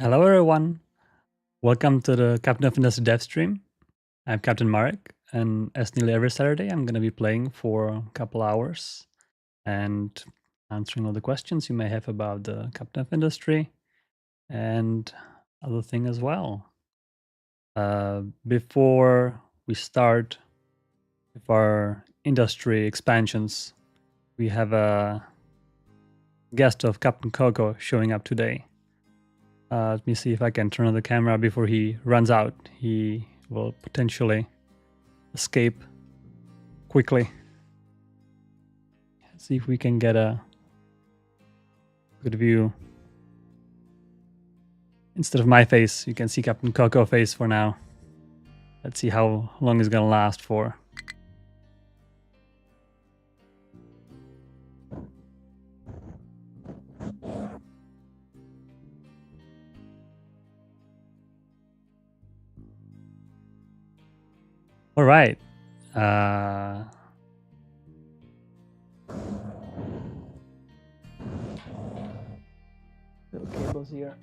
Hello everyone, welcome to the Captain of Industry Dev stream. I'm Captain Marek, and as nearly every Saturday I'm going to be playing for a couple hours and answering all the questions you may have about the Captain of Industry and other thing as well. Before we start with our industry expansions, we have a guest of Captain Coco showing up today. Let me see if I can turn on the camera before he runs out. He will potentially escape quickly. Let's see if we can get a good view. Instead of my face, you can see Captain Coco face for now. Let's see how long it's gonna last for. All right. Little cables here.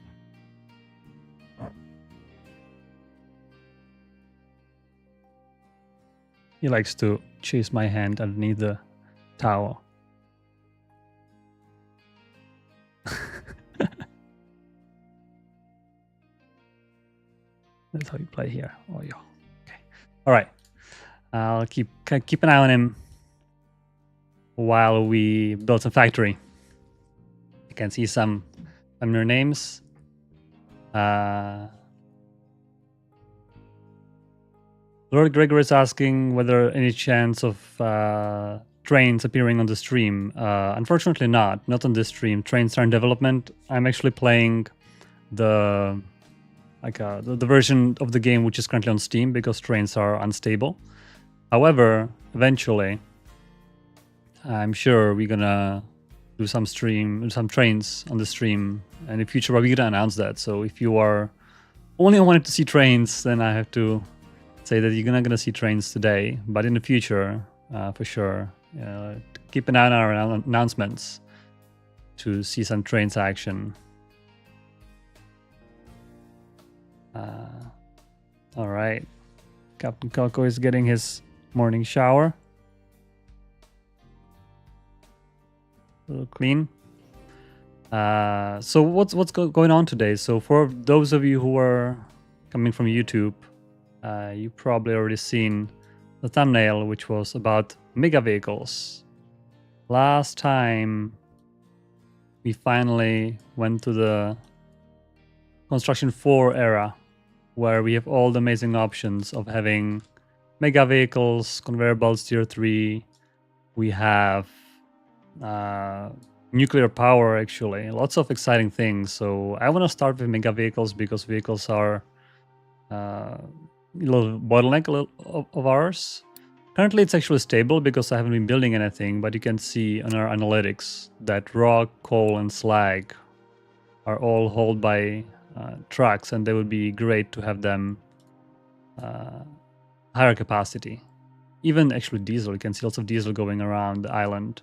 He likes to chase my hand underneath the towel. That's how you play here. Oh, yeah. Okay. All right. I'll keep an eye on him while we build some factory. You can see some familiar names. Lord Gregor is asking whether any chance of trains appearing on the stream. Unfortunately not on this stream. Trains are in development. I'm actually playing the version of the game which is currently on Steam because trains are unstable. However, eventually, I'm sure we're gonna do some trains on the stream, and in the future we're gonna announce that. So if you are only wanted to see trains, then I have to say that you're not gonna see trains today. But in the future, for sure, keep an eye on our announcements to see some trains action. All right, Captain Coco is getting his morning shower. A little clean. So what's going on today? So for those of you who are coming from YouTube, you probably already seen the thumbnail, which was about mega vehicles. Last time we finally went to the Construction 4 era, where we have all the amazing options of having mega vehicles, conveyor belts tier 3. We have nuclear power, actually. Lots of exciting things. So I want to start with mega vehicles because vehicles are a little bottleneck of ours. Currently it's actually stable because I haven't been building anything, but you can see on our analytics that rock, coal and slag are all hauled by trucks, and they would be great to have them higher capacity. Even actually diesel, you can see lots of diesel going around the island.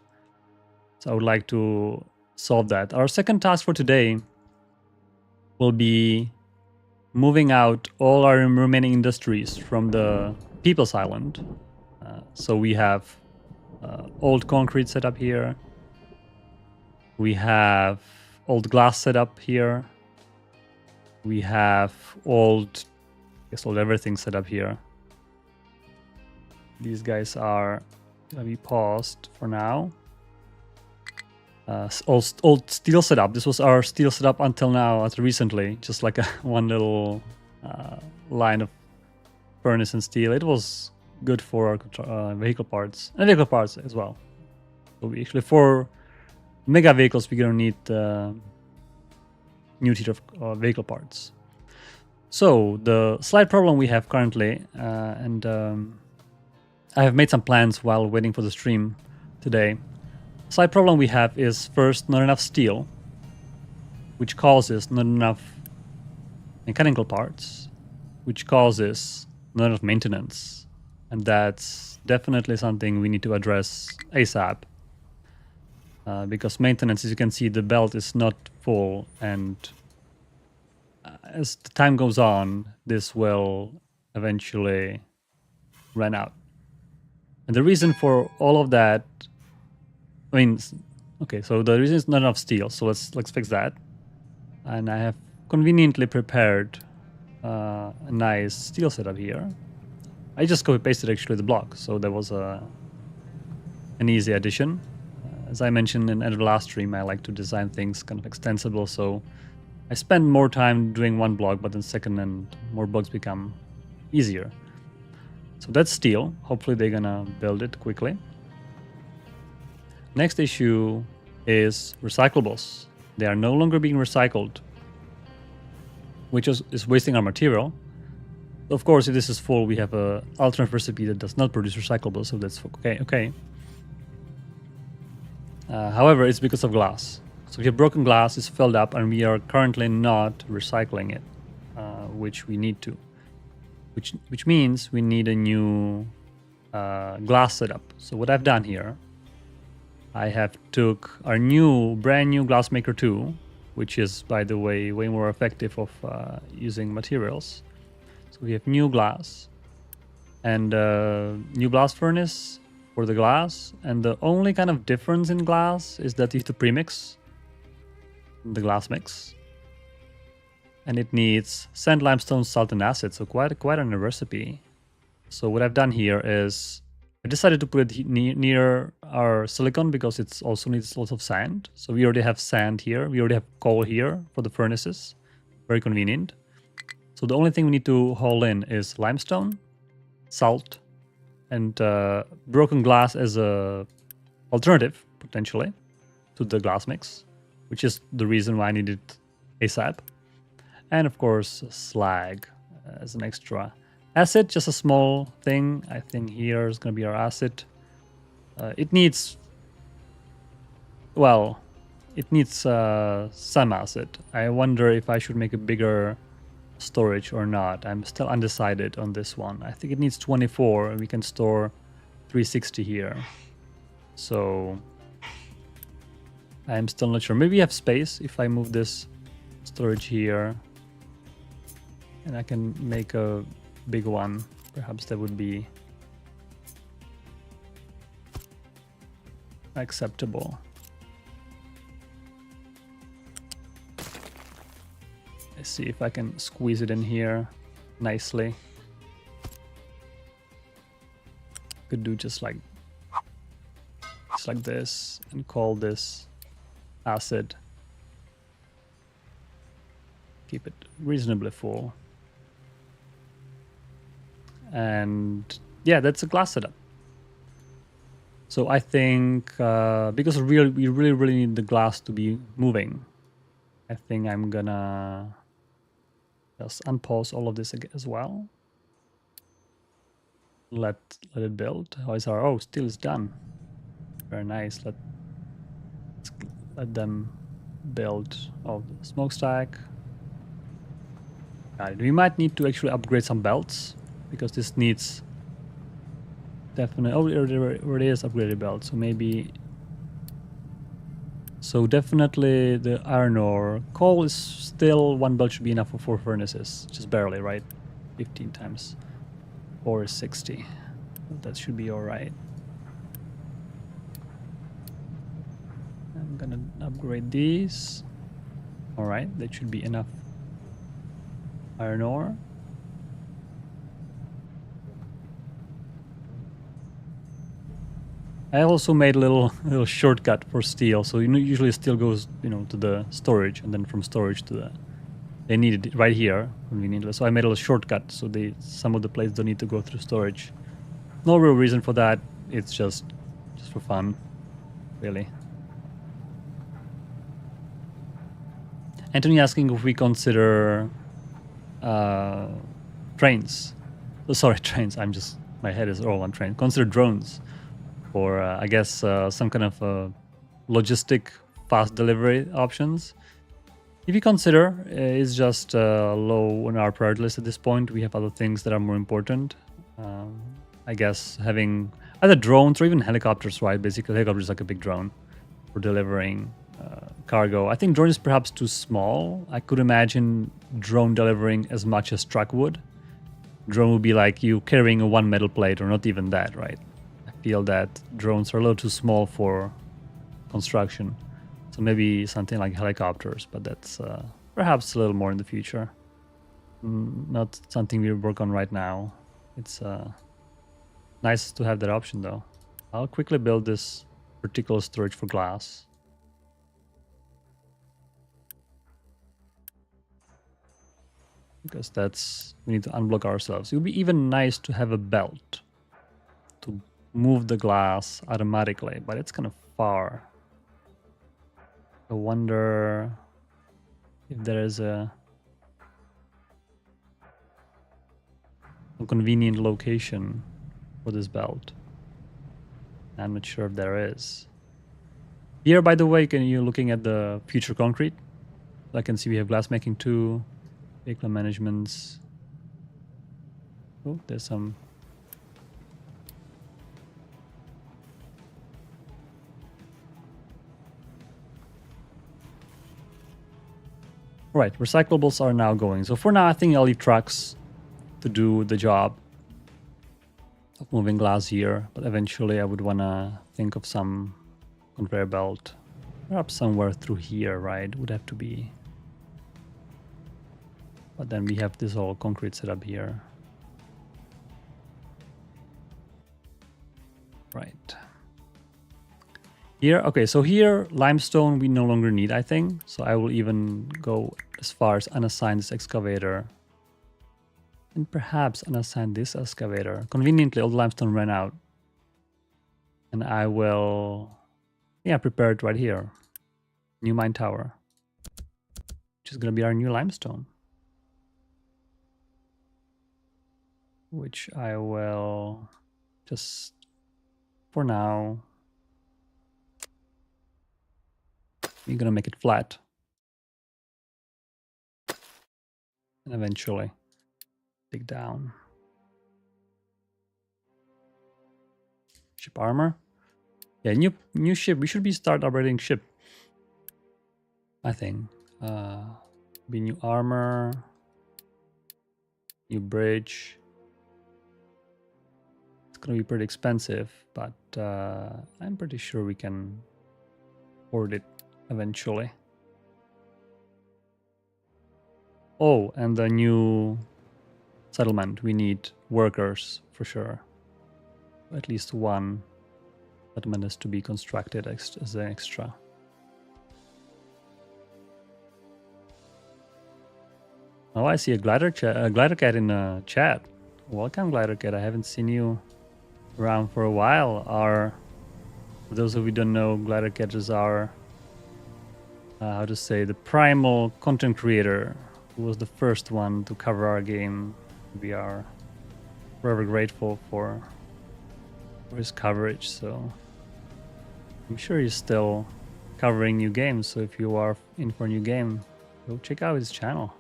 So I would like to solve that. Our second task for today will be moving out all our remaining industries from the People's Island. So we have old concrete set up here. We have old glass set up here. We have old everything set up here. These guys are gonna be paused for now. Old steel setup. This was our steel setup until now, until recently. Just like one little line of furnace and steel. It was good for our vehicle parts and vehicle parts as well. So we actually, for mega vehicles, we're gonna need new tier of vehicle parts. So the slight problem we have currently, and I have made some plans while waiting for the stream today. Slight problem we have is first not enough steel, which causes not enough mechanical parts, which causes not enough maintenance, and that's definitely something we need to address ASAP. Because maintenance, as you can see, the belt is not full, and as the time goes on, this will eventually run out. And the reason for all of that, I mean, okay, so the reason is not enough steel. So let's fix that. And I have conveniently prepared a nice steel setup here. I just copy pasted actually the block, so that was an easy addition. As I mentioned in the last stream, I like to design things kind of extensible, so I spend more time doing one block, but then second and more blocks become easier. So that's steel. Hopefully they're gonna build it quickly. Next issue is recyclables. They are no longer being recycled, which is wasting our material. Of course, if this is full, we have a alternate recipe that does not produce recyclables, so that's okay. However, it's because of glass. So we have broken glass, it's filled up, and we are currently not recycling it, which we need to. Which means we need a new glass setup. So what I've done here, I have took our brand new Glassmaker 2, which is, by the way, way more effective of using materials. So we have new glass and new blast furnace for the glass. And the only kind of difference in glass is that you have to premix the glass mix. And it needs sand, limestone, salt, and acid. So quite a recipe. So what I've done here is I decided to put it near our silicon because it also needs lots of sand. So we already have sand here. We already have coal here for the furnaces. Very convenient. So the only thing we need to haul in is limestone, salt, and broken glass as a alternative, potentially, to the glass mix, which is the reason why I needed ASAP. And of course, slag as an extra. Acid, just a small thing. I think here is going to be our acid. It needs some acid. I wonder if I should make a bigger storage or not. I'm still undecided on this one. I think it needs 24 and we can store 360 here. So I'm still not sure. Maybe we have space if I move this storage here. And I can make a big one. Perhaps that would be acceptable. Let's see if I can squeeze it in here nicely. Could do just like this and call this acid. Keep it reasonably full. And yeah, that's a glass setup. So I think because we really need the glass to be moving, I think I'm gonna just unpause all of this as well. Let it build. Steel is done. Very nice. Let's let them build the smokestack. We might need to actually upgrade some belts because this needs definitely. There already is upgraded belt. So maybe. So definitely the iron ore. Coal is still one belt should be enough for 4 furnaces, just barely, right? 15 times 4 is 60. That should be all right. I'm gonna upgrade these. All right, that should be enough iron ore. I also made a little shortcut for steel. So usually steel goes to the storage, and then from storage to the. They needed it right here conveniently. So I made a little shortcut so some of the plates don't need to go through storage. No real reason for that. It's just for fun, really. Anthony asking if we consider trains. Oh, sorry, trains. My head is all on trains. Consider drones. Or I guess some kind of logistic fast delivery options. If you consider, it's just low on our priority list at this point. We have other things that are more important. I guess having either drones or even helicopters, right? Basically, helicopters is like a big drone for delivering cargo. I think drone is perhaps too small. I could imagine drone delivering as much as truck would. Drone would be like you carrying a one metal plate, or not even that, right? I feel that drones are a little too small for construction. So maybe something like helicopters, but that's perhaps a little more in the future. Not something we work on right now. It's nice to have that option though. I'll quickly build this vertical storage for glass. Because we need to unblock ourselves. It would be even nice to have a belt to move the glass automatically, but it's kind of far. I wonder if there is a convenient location for this belt. I'm not sure if there is. Here, by the way, you're looking at the future concrete. I can see we have glass making 2, vehicle managements. Oh, there's some. Right, recyclables are now going. So for now, I think I'll leave trucks to do the job of moving glass here, but eventually I would want to think of some conveyor belt, perhaps somewhere through here, right? Would have to be. But then we have this whole concrete setup here. Right. Here, okay, so here limestone we no longer need, I think. So I will even go as far as unassign this excavator. And perhaps unassign this excavator. Conveniently, all the limestone ran out. And I will, prepare it right here. New mine tower. Which is going to be our new limestone. Which I will just, for now, we're going to make it flat. And eventually dig down. Ship armor. Yeah, new ship. We should start upgrading ship. I think. Be new armor. New bridge. It's gonna be pretty expensive, but I'm pretty sure we can afford it eventually. Oh, and the new settlement. We need workers for sure. At least one settlement is to be constructed as an extra. Oh, I see a glider cat in the chat. Welcome, glider cat. I haven't seen you around for a while. For those of you who don't know, glider cat is our how to say, the primal content creator who was the first one to cover our game. We are forever grateful for his coverage. So I'm sure he's still covering new games. So if you are in for a new game, go check out his channel.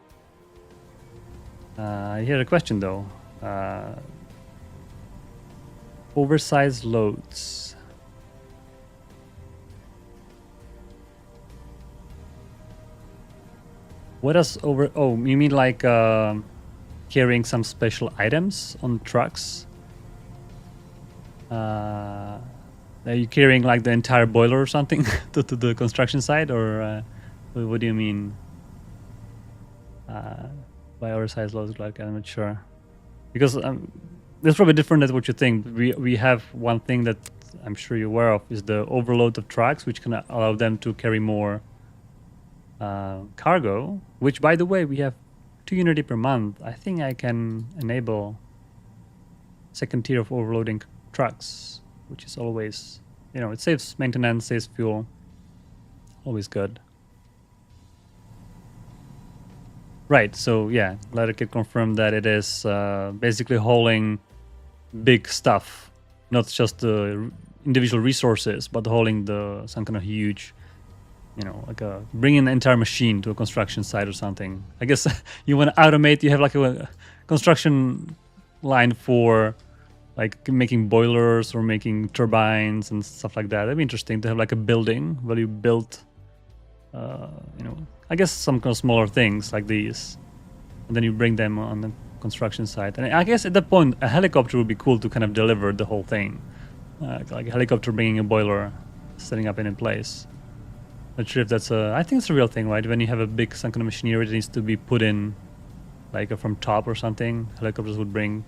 I had a question though. Oversized loads. What does oh, you mean like carrying some special items on trucks? Are you carrying like the entire boiler or something to the construction site, or what do you mean by oversized loads? Like, I'm not sure, because it's probably different than what you think. We have one thing that I'm sure you're aware of is the overload of trucks, which can allow them to carry more cargo, which, by the way, we have 2 Unity per month. I think I can enable second tier of overloading trucks, which is always, it saves maintenance, saves fuel, always good. Right, so yeah, glad I could confirm that it is basically hauling big stuff, not just the individual resources, but hauling some kind of huge, like bringing an entire machine to a construction site or something. I guess you want to automate, you have like a construction line for like making boilers or making turbines and stuff like that. That'd be interesting to have like a building where you build you know, I guess some kind of smaller things like these, and then you bring them on the construction site. And I guess at that point, a helicopter would be cool to kind of deliver the whole thing, like a helicopter bringing a boiler, setting up in place. Not sure if that's a. I think it's a real thing, right? When you have a big some kind of machinery that needs to be put in, like from top or something, helicopters would bring.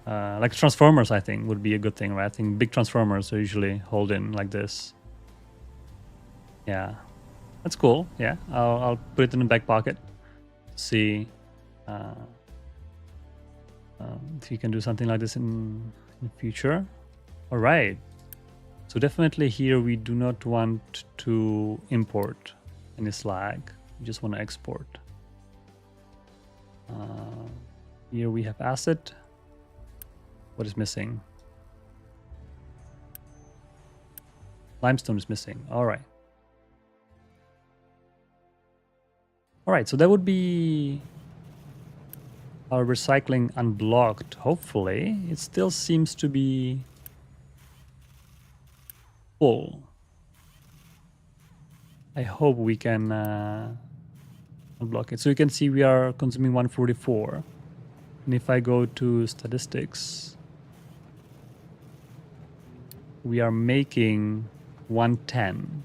Like transformers, I think would be a good thing, right? I think big transformers are usually hauled in like this. Yeah, that's cool. Yeah, I'll put it in the back pocket. See if you can do something like this in the future. All right. So definitely here we do not want to import any slag. We just want to export. Here we have asset. What is missing? Limestone is missing. All right. All right, so that would be our recycling unblocked, hopefully. It still seems to be full. I hope we can unblock it. So you can see we are consuming 144. And if I go to statistics, we are making 110.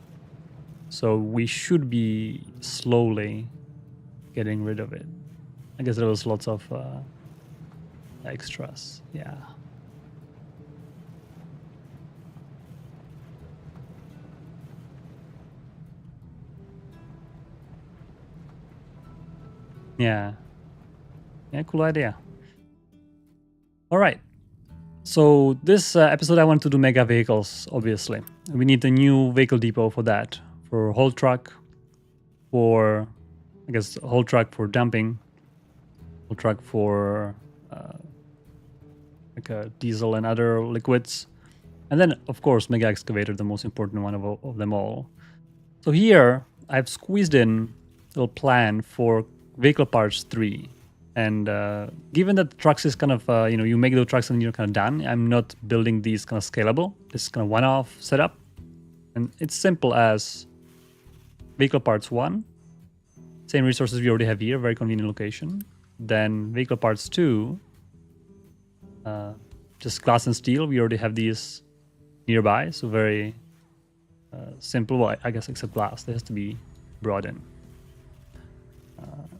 So we should be slowly getting rid of it. I guess there was lots of extras. Yeah. Yeah. Yeah, cool idea. All right. So this episode I want to do mega vehicles, obviously. We need a new vehicle depot for that. For whole truck, for, I guess, whole truck for dumping, whole truck for like diesel and other liquids. And then, of course, mega excavator, the most important one of them all. So here, I've squeezed in a little plan for vehicle parts 3. And given that trucks is kind of, you know, you make those trucks and you're kind of done, I'm not building these kind of scalable. This is kind of one-off setup. And it's simple as vehicle parts 1. Same resources we already have here, very convenient location. Then vehicle parts 2. Just glass and steel, we already have these nearby. So very simple, well, I guess except glass, that has to be brought in.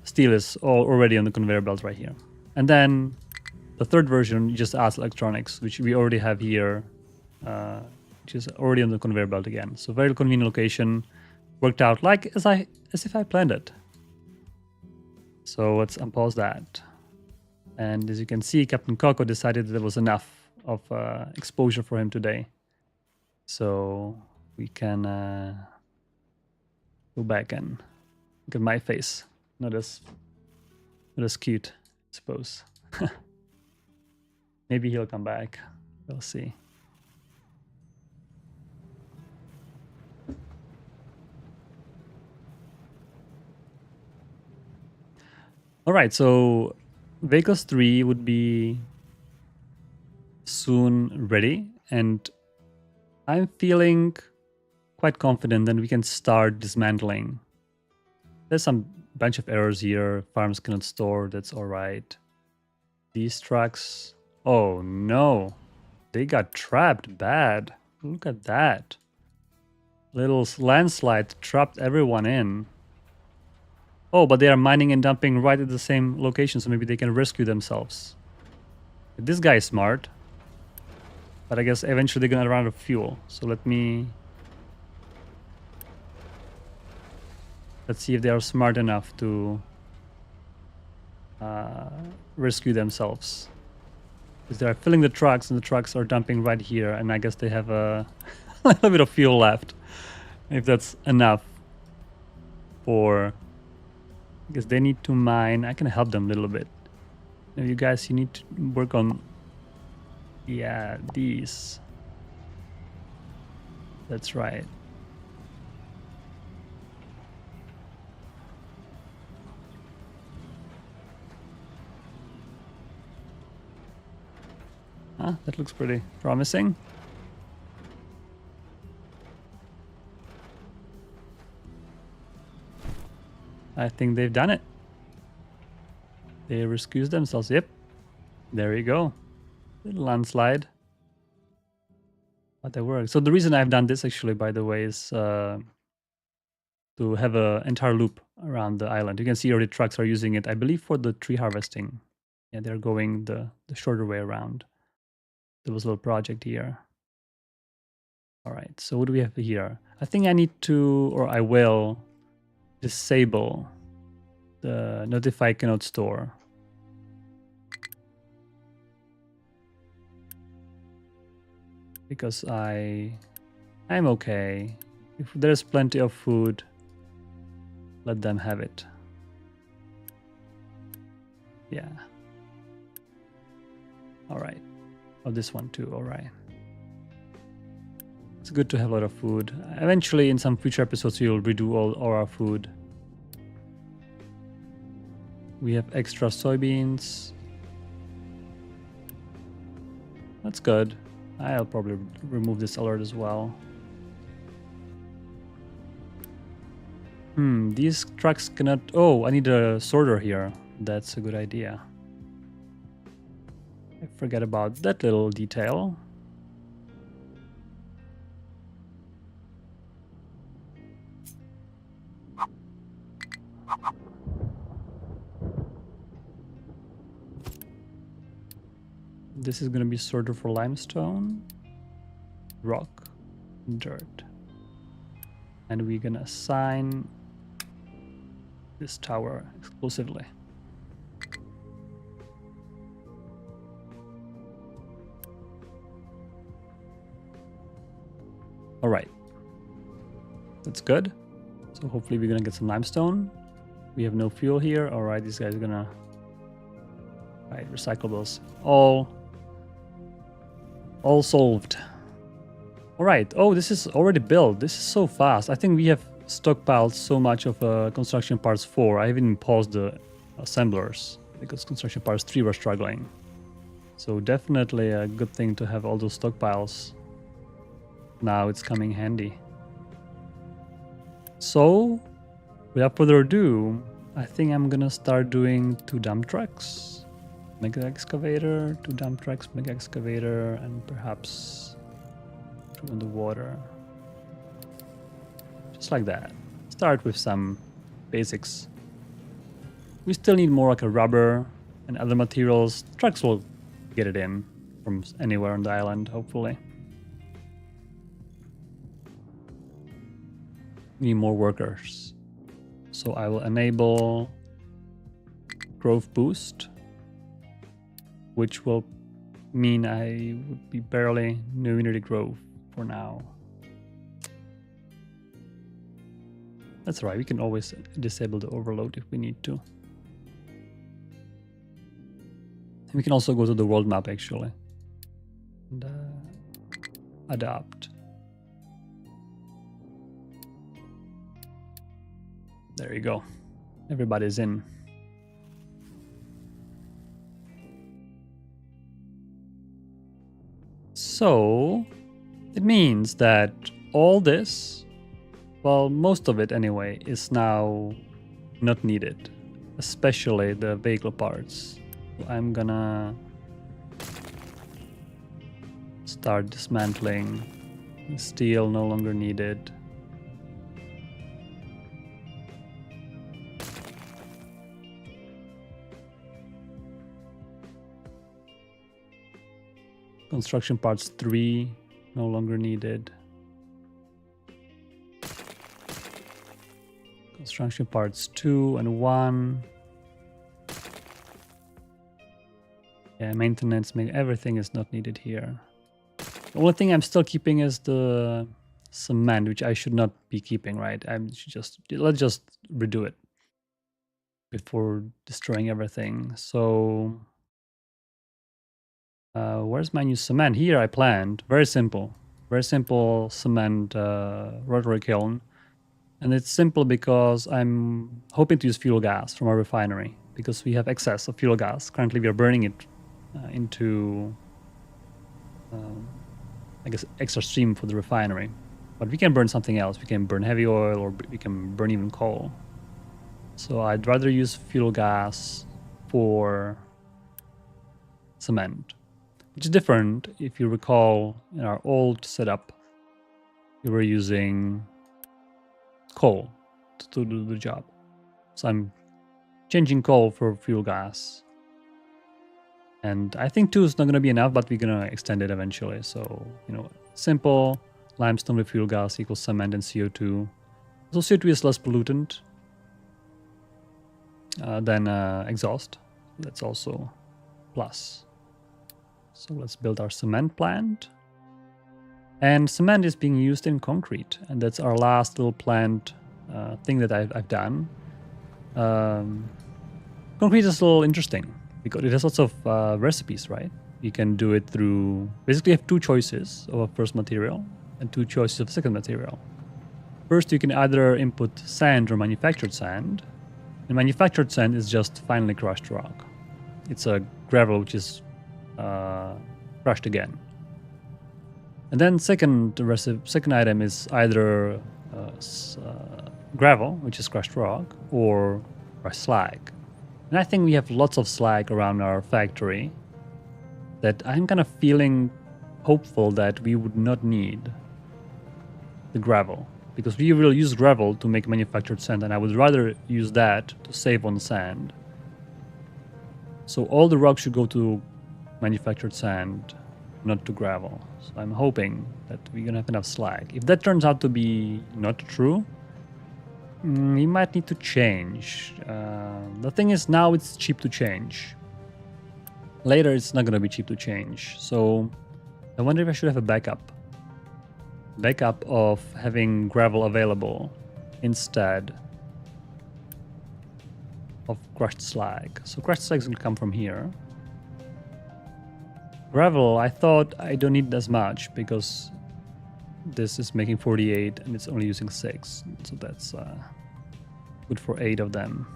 Steel is already on the conveyor belt right here. And then the third version, you just add electronics, which we already have here, which is already on the conveyor belt again. So very convenient location, worked out like as if I planned it. So let's unpause that. And as you can see, Captain Coco decided that there was enough of exposure for him today. So we can go back and look at my face. Not as cute, I suppose. Maybe he'll come back. We'll see. All right, so Vehicles 3 would be soon ready, and I'm feeling quite confident that we can start dismantling. There's some bunch of errors here. Farms cannot store, that's all right. These trucks, oh no, they got trapped bad. Look at that. Little landslide trapped everyone in. Oh, but they are mining and dumping right at the same location, so maybe they can rescue themselves. This guy is smart. But I guess eventually they're gonna run out of fuel. So let's see if they are smart enough to rescue themselves. Because they are filling the trucks and the trucks are dumping right here, and I guess they have a little bit of fuel left. If that's enough for... Because they need to mine. I can help them a little bit. Now you guys, you need to work on... Yeah, these. That's right. Huh, that looks pretty promising. I think they've done it. They excused themselves. Yep. There you go. Little landslide. But they work. So the reason I've done this actually, by the way, is to have an entire loop around the island. You can see already trucks are using it, I believe, for the tree harvesting. Yeah, they're going the shorter way around. There was a little project here. All right, so what do we have here? I think I need to, or I will, disable the notify cannot store. Because I'm okay. If there's plenty of food, let them have it. Yeah. All right. Oh, this one too. All right. It's good to have a lot of food. Eventually, in some future episodes, we'll redo all our food. We have extra soybeans. That's good. I'll probably remove this alert as well. These trucks cannot... Oh, I need a sorter here. That's a good idea. I forget about that little detail. This is going to be sorter for limestone, rock, dirt. And we're going to assign this tower exclusively. All right. That's good. So hopefully we're going to get some limestone. We have no fuel here. All right, these guys are going to... All right, recyclables. All solved. All right. Oh, this is already built. This is so fast. I think we have stockpiled so much of construction parts 4. I even paused the assemblers because construction parts 3 were struggling. So definitely a good thing to have all those stockpiles. Now it's coming handy. So, without further ado, I think I'm gonna start doing 2 dump trucks. Mega excavator, 2 dump trucks, mega excavator, and perhaps 2 in the water. Just like that. Start with some basics. We still need more like a rubber and other materials. Trucks will get it in from anywhere on the island, hopefully. We need more workers. So I will enable growth boost, which will mean I would be barely no unity growth for now. That's right, we can always disable the overload if we need to. And we can also go to the world map actually and adopt. There you go. Everybody's in. So it means that all this, well, most of it anyway, is now not needed, especially the vehicle parts. So I'm gonna start dismantling. Steel no longer needed. Construction parts 3 no longer needed. Construction parts 2 and 1. Yeah, maintenance, everything is not needed here. The only thing I'm still keeping is the cement, which I should not be keeping, right? Let's just redo it before destroying everything. So where's my new cement? Here I planned. Very simple cement rotary kiln. And it's simple because I'm hoping to use fuel gas from our refinery because we have excess of fuel gas. Currently we are burning it into, I guess, extra stream for the refinery. But we can burn something else. We can burn heavy oil or we can burn even coal. So I'd rather use fuel gas for cement, which is different. If you recall, in our old setup, we were using coal to do the job. So I'm changing coal for fuel gas. And I think 2 is not going to be enough, but we're going to extend it eventually. So, you know, simple limestone with fuel gas equals cement and CO2. So CO2 is less pollutant than exhaust. That's also plus. So let's build our cement plant. And cement is being used in concrete. And that's our last little plant thing that I've done. Concrete is a little interesting because it has lots of recipes, right? You can do it through, basically you have 2 choices of a first material and 2 choices of a second material. First, you can either input sand or manufactured sand. And manufactured sand is just finely crushed rock. It's a gravel which is crushed again. And then second item is either gravel, which is crushed rock, or slag. And I think we have lots of slag around our factory that I'm kind of feeling hopeful that we would not need the gravel, because we will use gravel to make manufactured sand, and I would rather use that to save on sand. So all the rock should go to manufactured sand, not to gravel. So I'm hoping that we're gonna have enough slag. If that turns out to be not true, we might need to change. The thing is, now it's cheap to change. Later, it's not going to be cheap to change. So I wonder if I should have a backup. Backup of having gravel available instead of crushed slag. So crushed slag is going to come from here. Gravel, I thought I don't need as much because this is making 48 and it's only using 6. So that's good for 8 of them.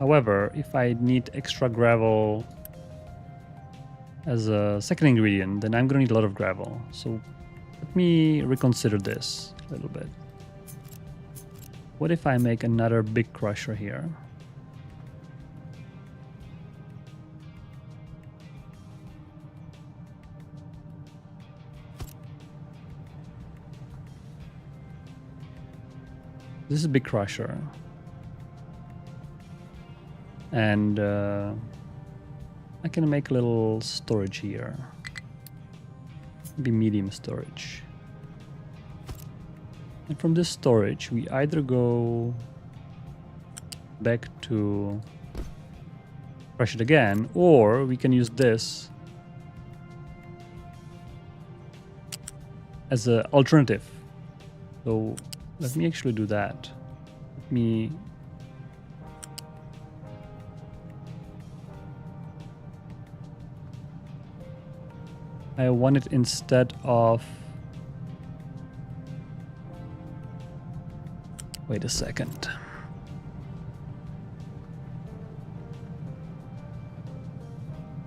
However, if I need extra gravel as a second ingredient, then I'm going to need a lot of gravel. So let me reconsider this a little bit. What if I make another big crusher here? This is a big crusher. And I can make a little storage here. Maybe medium storage. And from this storage, we either go back to crush it again, or we can use this as an alternative. So let me actually do that. Let me I want it instead of, wait a second.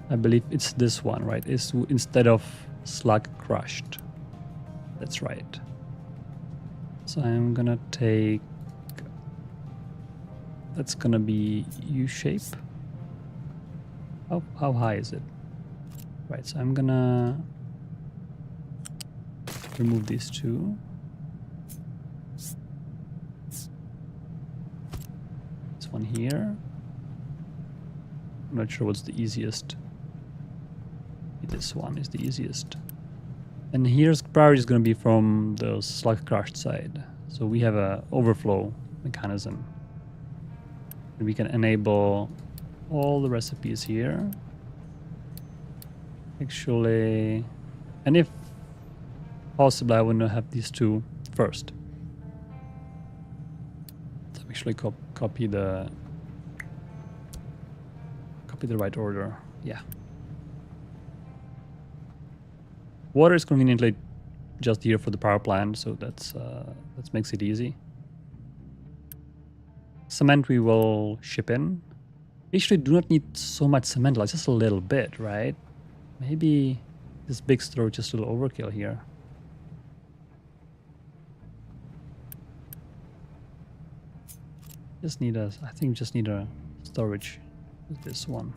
I believe it's this one, right? It's instead of slag crushed. That's right. So I'm gonna take, that's gonna be U-shape. How high is it? Right, so I'm gonna remove these 2. This one here. I'm not sure what's the easiest. This one is the easiest. And here's priority is going to be from the slag crushed side. So we have a overflow mechanism. And we can enable all the recipes here. Actually, and if possible, I want to have these 2 first. So actually copy the right order. Yeah. Water is conveniently just here for the power plant, so that makes it easy. Cement we will ship in. We actually do not need so much cement, like just a little bit, right? Maybe this big storage is a little overkill here. Just need a, I think just need a storage with this one.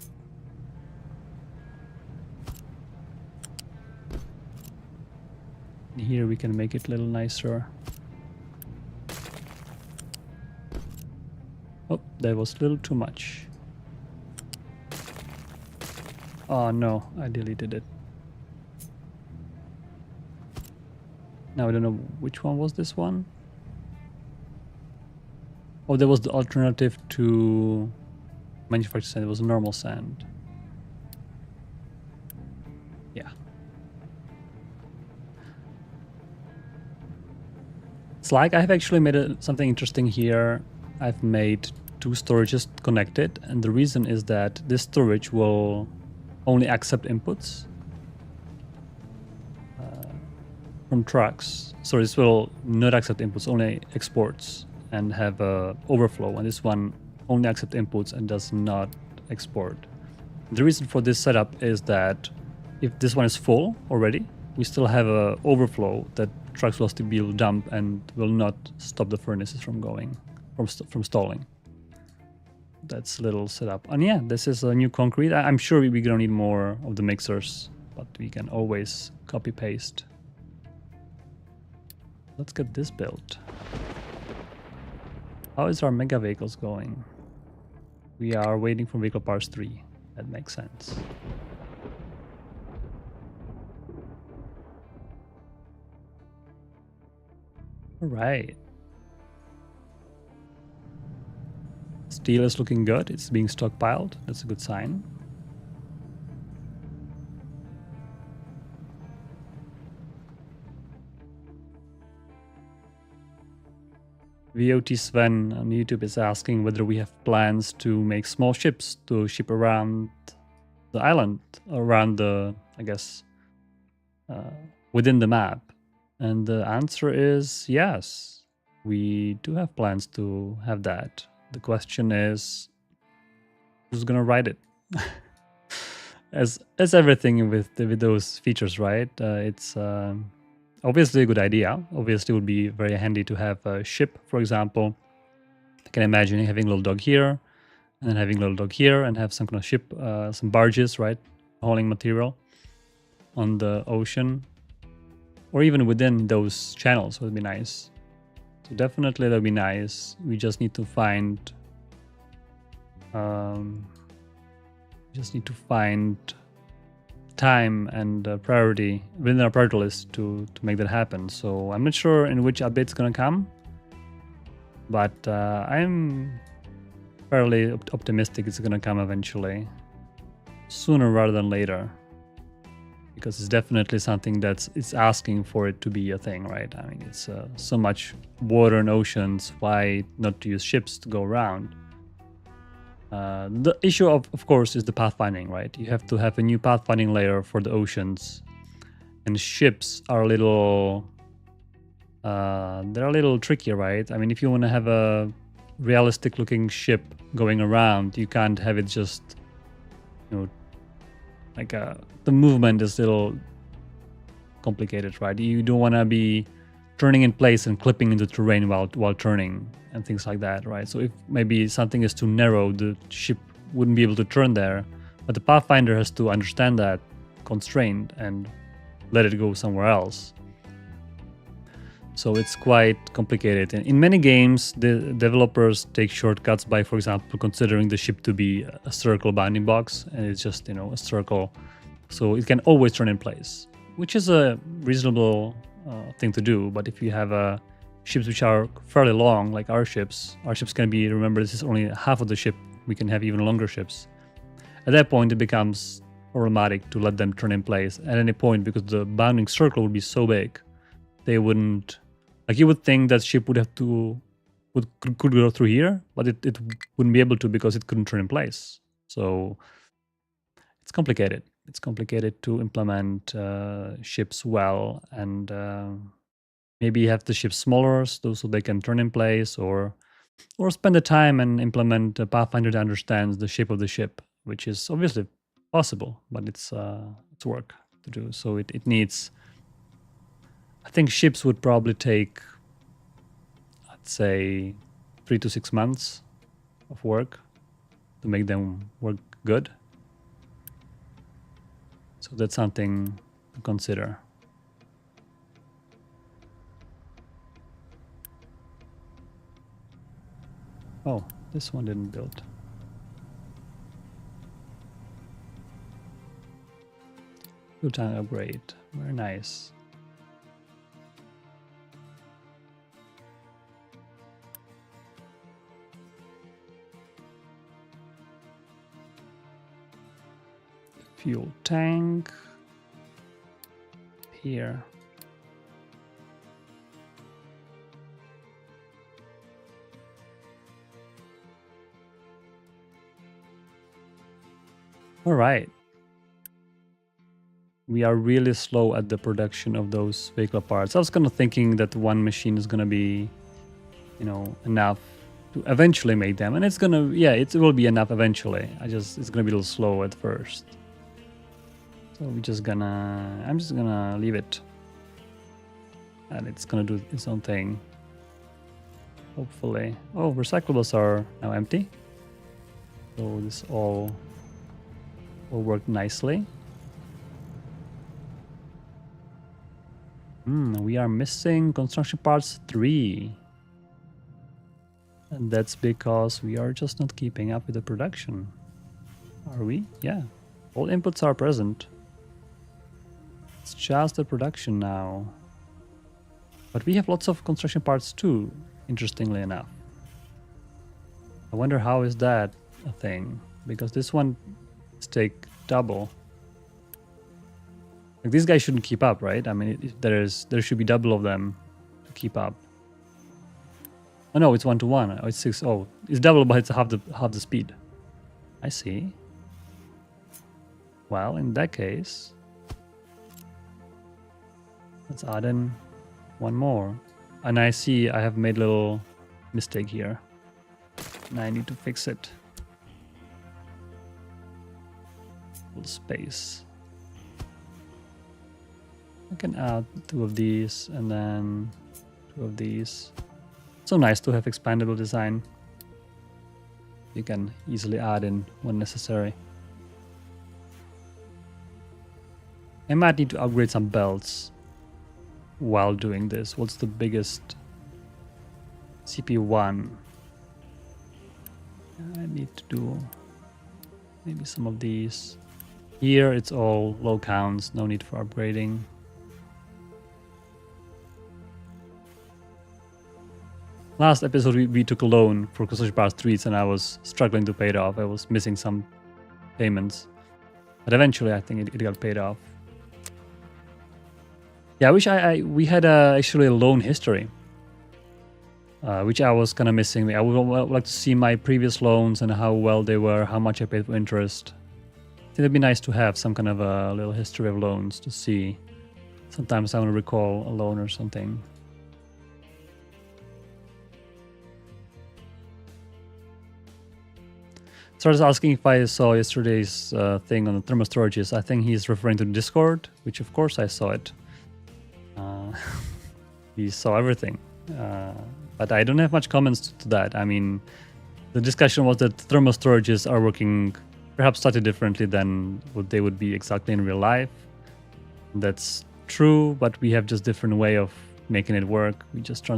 And here we can make it a little nicer. Oh, that was a little too much. Oh no, I deleted it. Now I don't know which one was this one. Oh, there was the alternative to manufactured sand. It was normal sand. Yeah. It's like I've actually made something interesting here. I've made two storages connected, and the reason is that this storage will only accept inputs from trucks. So this will not accept inputs, only exports, and have a overflow. And this one only accepts inputs and does not export. The reason for this setup is that if this one is full already, we still have a overflow that trucks will still be able to dump and will not stop the furnaces from going, from stalling. That's a little setup. And yeah, this is a new concrete. I'm sure we're gonna need more of the mixers, but we can always copy paste. Let's get this built. How is our mega vehicles going? We are waiting for vehicle parts 3. That makes sense. All right. Steel is looking good. It's being stockpiled. That's a good sign. VOT Sven on YouTube is asking whether we have plans to make small ships to ship around the island, around the, I guess, within the map. And the answer is yes. We do have plans to have that. The question is, who's gonna ride it? as everything with those features, right? It's obviously a good idea. Obviously, it would be very handy to have a ship, for example. I can imagine having a little dog here, and then having a little dog here, and have some kind of ship, some barges, right, hauling material on the ocean, or even within those channels would be nice. So definitely that would be nice. We just need to find, time and priority within our priority list to make that happen. So I'm not sure in which update it's gonna come, but I'm fairly optimistic it's gonna come eventually, sooner rather than later, because it's definitely something it's asking for it to be a thing, right? I mean, it's so much water and oceans. Why not to use ships to go around? The issue of course is the pathfinding, right? You have to have a new pathfinding layer for the oceans, and ships are a little they're a little trickier, right? I mean, if you want to have a realistic looking ship going around, you can't have it just, you know, like the movement is a little complicated, right? You don't want to be turning in place and clipping into terrain while turning and things like that, right? So if maybe something is too narrow, the ship wouldn't be able to turn there, but the pathfinder has to understand that constraint and let it go somewhere else. So it's quite complicated. And in many games, the developers take shortcuts by, for example, considering the ship to be a circle bounding box, and it's just, you know, a circle, so it can always turn in place, which is a reasonable thing to do. But if you have ships which are fairly long, like our ships can be, remember, this is only half of the ship, we can have even longer ships. At that point, it becomes problematic to let them turn in place at any point, because the bounding circle would be so big, they wouldn't, like, you would think that ship would have to, could go through here, but it wouldn't be able to because it couldn't turn in place. So it's complicated. It's complicated to implement ships well, and maybe have the ships smaller so they can turn in place, or spend the time and implement a pathfinder that understands the shape of the ship, which is obviously possible, but it's work to do. So it needs, I think ships would probably take, I'd say, 3 to 6 months of work to make them work good. So that's something to consider. Oh, this one didn't build. Fuel tank upgrade. Very nice. Fuel tank here. All right. We are really slow at the production of those vehicle parts. I was kind of thinking that one machine is going to be, you know, enough to eventually make them. And it's going to, yeah, it will be enough eventually. It's going to be a little slow at first. So I'm just gonna leave it. And it's gonna do its own thing. Hopefully. Oh, recyclables are now empty. So this all will work nicely. We are missing construction parts 3. And that's because we are just not keeping up with the production. Are we? Yeah. All inputs are present. It's just the production now. But we have lots of construction parts too, interestingly enough. I wonder how is that a thing? Because this one take double. Like, these guys shouldn't keep up, right? I mean, there should be double of them to keep up. Oh no, it's 1-to-1. Oh, it's 6. Oh, it's double, but it's half the speed. I see. Well, in that case, let's add in one more. And I see I have made a little mistake here. And I need to fix it. Full space. I can add 2 of these and then 2 of these. So nice to have expandable design. You can easily add in when necessary. I might need to upgrade some belts while doing this. What's the biggest? CP1. I need to do maybe some of these. Here it's all low counts, no need for upgrading. Last episode we took a loan for construction parts 3s and I was struggling to pay it off. I was missing some payments. But eventually I think it got paid off. Yeah, I wish we had actually a loan history, which I was kind of missing. I would like to see my previous loans and how well they were, how much I paid for interest. I think it'd be nice to have some kind of a little history of loans to see. Sometimes I want to recall a loan or something. So I was asking if I saw yesterday's thing on the thermal storages. I think he's referring to Discord, which of course I saw it. He saw everything. But I don't have much comments to that. I mean, the discussion was that thermal storages are working perhaps slightly differently than what they would be exactly in real life. That's true, but we have just different way of making it work. We're just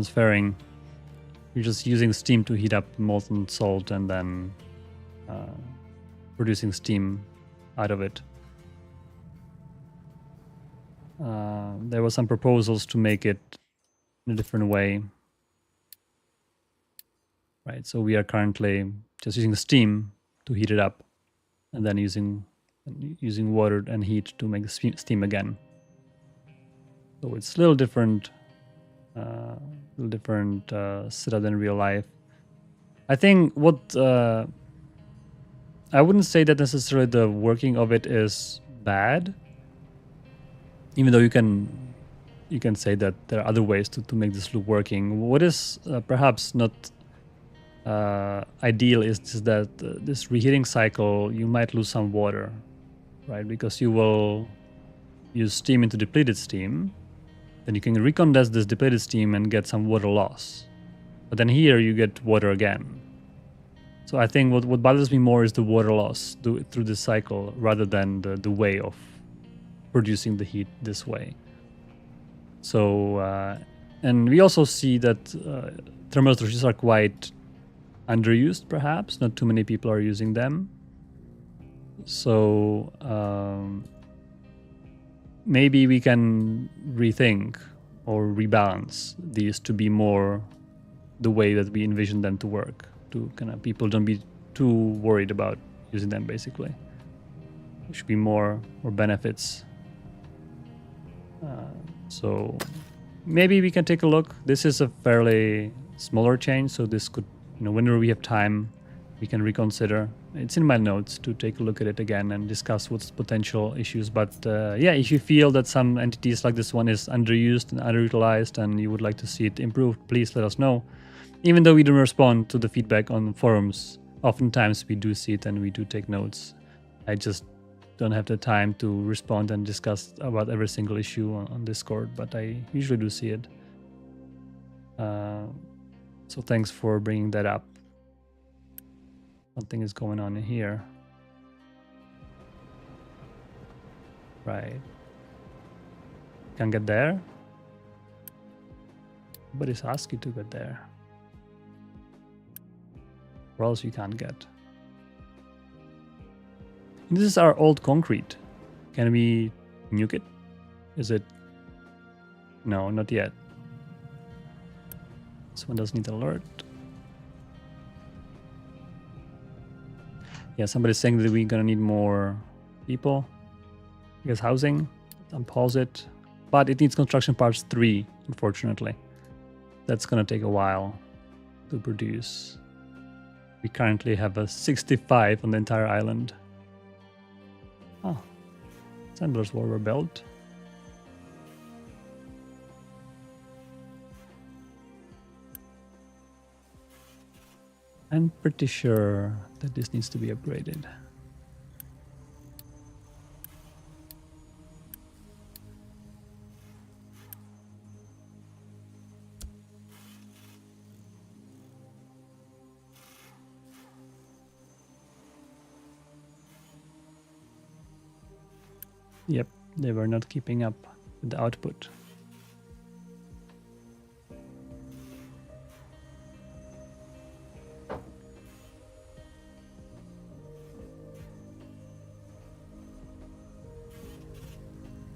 using steam to heat up molten salt and then producing steam out of it. There were some proposals to make it in a different way. Right, so we are currently just using steam to heat it up and then using water and heat to make the steam again. So it's a little different setup than real life. I think I wouldn't say that necessarily the working of it is bad, even though you can say that there are other ways to make this loop working. What is perhaps not ideal is that this reheating cycle, you might lose some water, right? Because you will use steam into depleted steam, then you can recondense this depleted steam and get some water loss. But then here you get water again. So I think what bothers me more is the water loss through this cycle rather than the way of producing the heat this way. So, and we also see that thermal electricities are quite underused, perhaps. Not too many people are using them. So maybe we can rethink or rebalance these to be more the way that we envision them to work. To kind of people don't be too worried about using them. Basically, there should be more benefits. So maybe we can take a look. This is a fairly smaller change, so this could, whenever we have time, we can reconsider. It's in my notes to take a look at it again and discuss what's potential issues. But yeah, if you feel that some entities like this one is underused and underutilized and you would like to see it improved, please let us know. Even though we don't respond to the feedback on forums, oftentimes we do see it and we do take notes. I just don't have the time to respond and discuss about every single issue on Discord, but I usually do see it. So thanks for bringing that up. Something is going on in here. Right. Can't get there? Nobody's asked you to get there. Or else you can't get. And this is our old concrete. Can we nuke it? Is it? No, not yet. This one does need alert. Yeah, somebody's saying that we're gonna need more people. I guess housing. Unpause it. But it needs construction parts 3, unfortunately. That's gonna take a while to produce. We currently have a 65 on the entire island. Oh, assemblers were built. I'm pretty sure that this needs to be upgraded. Yep, they were not keeping up with the output.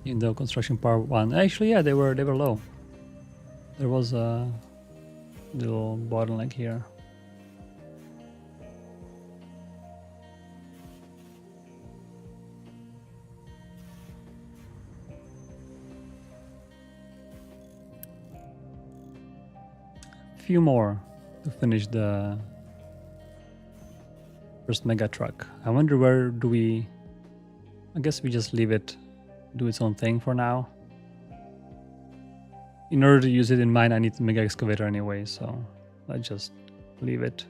In the construction part 1, actually, yeah, they were low. There was a little bottleneck here. Few more to finish the first mega truck. I wonder where do we... I guess we just leave it do its own thing for now. In order to use it in mine, I need the mega excavator anyway, so let's just leave it.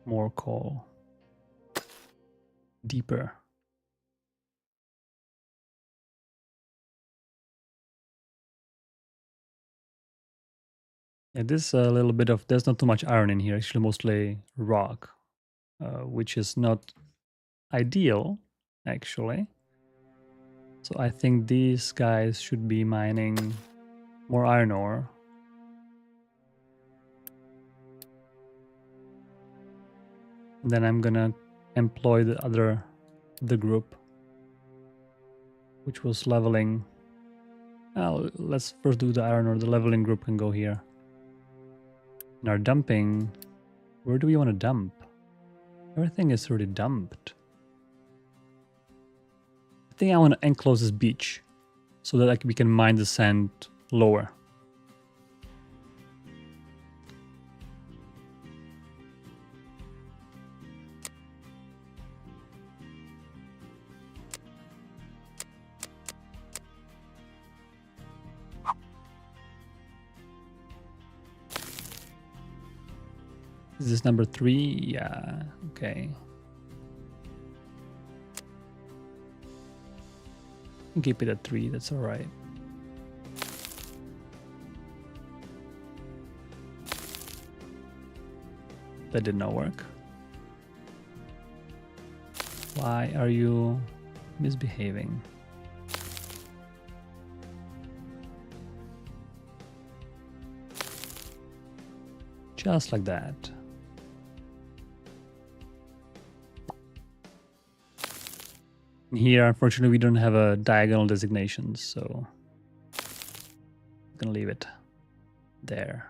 More coal. Deeper. Yeah, this a little bit of, there's not too much iron in here, actually mostly rock, which is not ideal, actually. So I think these guys should be mining more iron ore. And then I'm gonna employ the group, which was leveling. Let's first do the iron ore. The leveling group can go here. And our dumping, where do we want to dump? Everything is already dumped. I think I want to enclose this beach so that we can mine the sand lower. Is this number 3? Yeah, okay. Keep it at 3, that's alright. That did not work. Why are you misbehaving? Just like that. Here, unfortunately, we don't have a diagonal designation, so I'm gonna leave it there.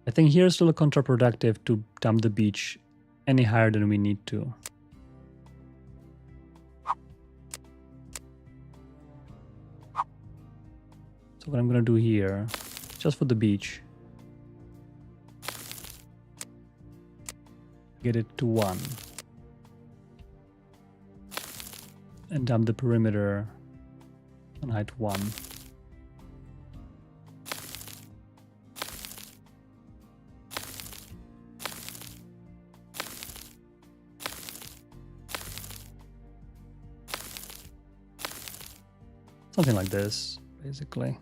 I think here it's a little counterproductive to dump the beach any higher than we need to. So what I'm gonna do here, just for the beach, get it to 1 and dump the perimeter on height 1. Something like this, basically,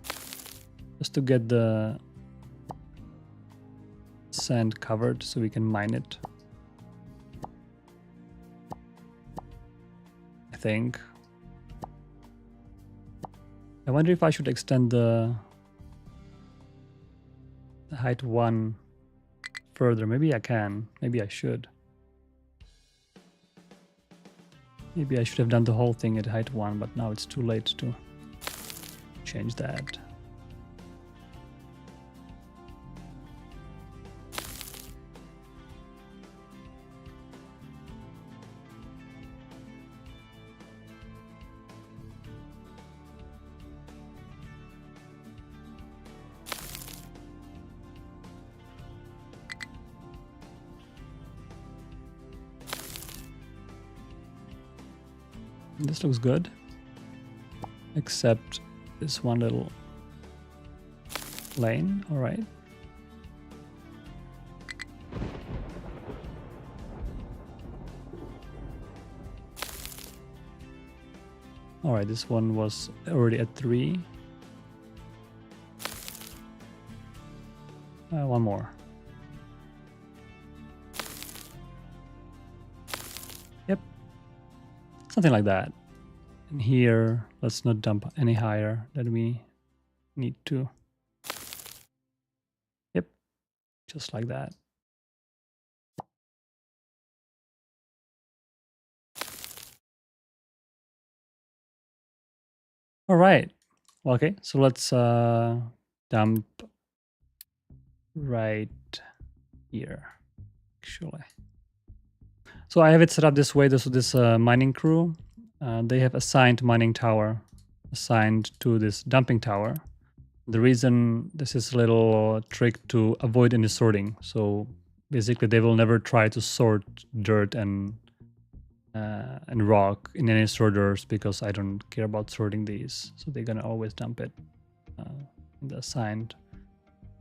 just to get the sand covered so we can mine it. I think. I wonder if I should extend the height 1 further. Maybe I can. Maybe I should. Maybe I should have done the whole thing at height 1, but now it's too late to change that. This looks good, except this one little lane. All right. All right, this one was already at 3. One more. Yep. Something like that. And here, let's not dump any higher than we need to. Yep. Just like that. All right. Okay, so let's dump right here, actually. So I have it set up this way. This mining crew, they have assigned mining tower assigned to this dumping tower. The reason this is a little trick to avoid any sorting. So basically, they will never try to sort dirt and rock in any sorters because I don't care about sorting these. So they're gonna always dump it in the assigned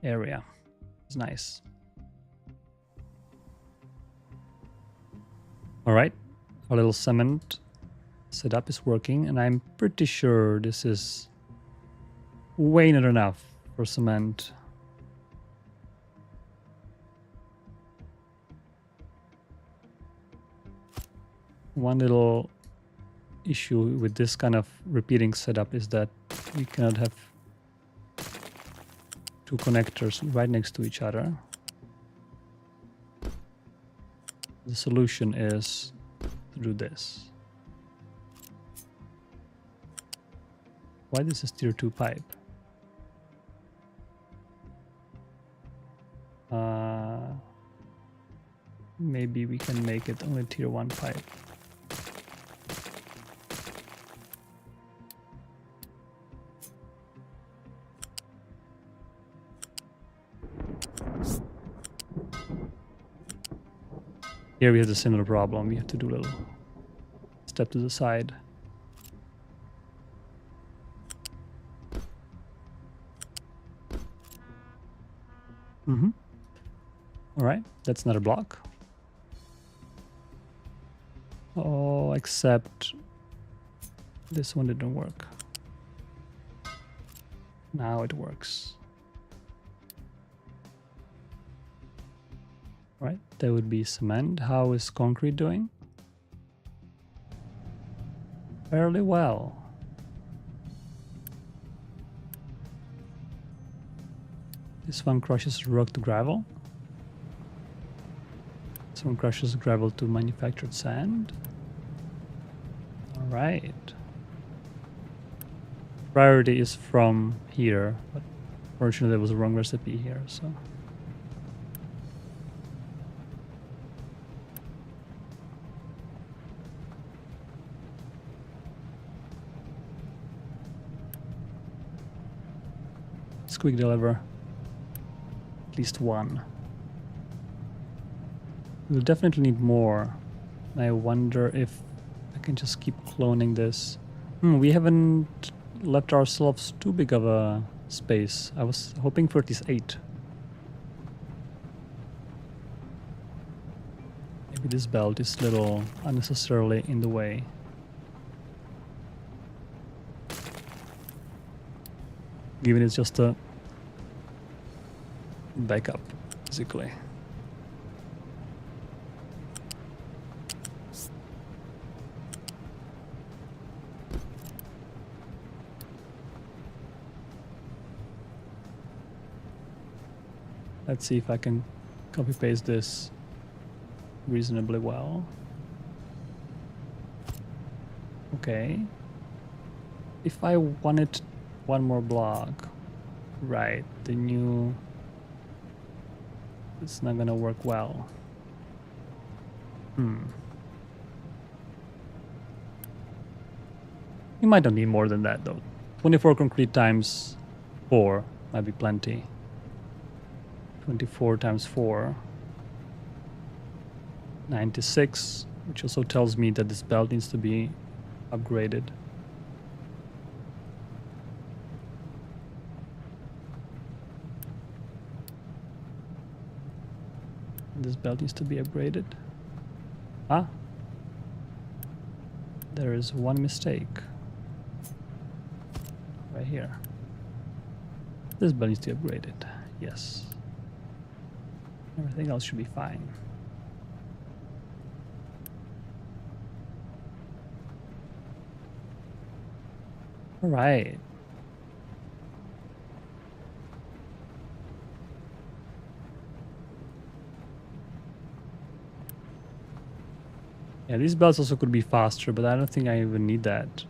area. It's nice. All right, our little cement setup is working, and I'm pretty sure this is way not enough for cement. One little issue with this kind of repeating setup is that we cannot have 2 connectors right next to each other. The solution is to do this. Why this is tier 2 pipe? Maybe we can make it only tier 1 pipe. Here we have a similar problem. We have to do a little step to the side. All right, that's another block. Oh, except this one didn't work. Now it works. Right, that would be cement. How is concrete doing? Fairly well. This one crushes rock to gravel. This one crushes gravel to manufactured sand. All right. Priority is from here, but fortunately there was a wrong recipe here, so. Let's quick deliver. At least one. We'll definitely need more. I wonder if I can just keep cloning this. We haven't left ourselves too big of a space. I was hoping for at least 8. Maybe this belt is a little unnecessarily in the way. Given it's just a backup, basically. Let's see if I can copy paste this reasonably well. Okay. If I wanted one more block, right, the new, it's not gonna work well. You might not need more than that though. 24 concrete times 4 might be plenty. 24 times 4. 96, which also tells me that this belt needs to be upgraded. This belt needs to be upgraded. Ah, there is one mistake right here. This belt needs to be upgraded. Yes. Everything else should be fine. All right. Yeah, these belts also could be faster, but I don't think I even need that.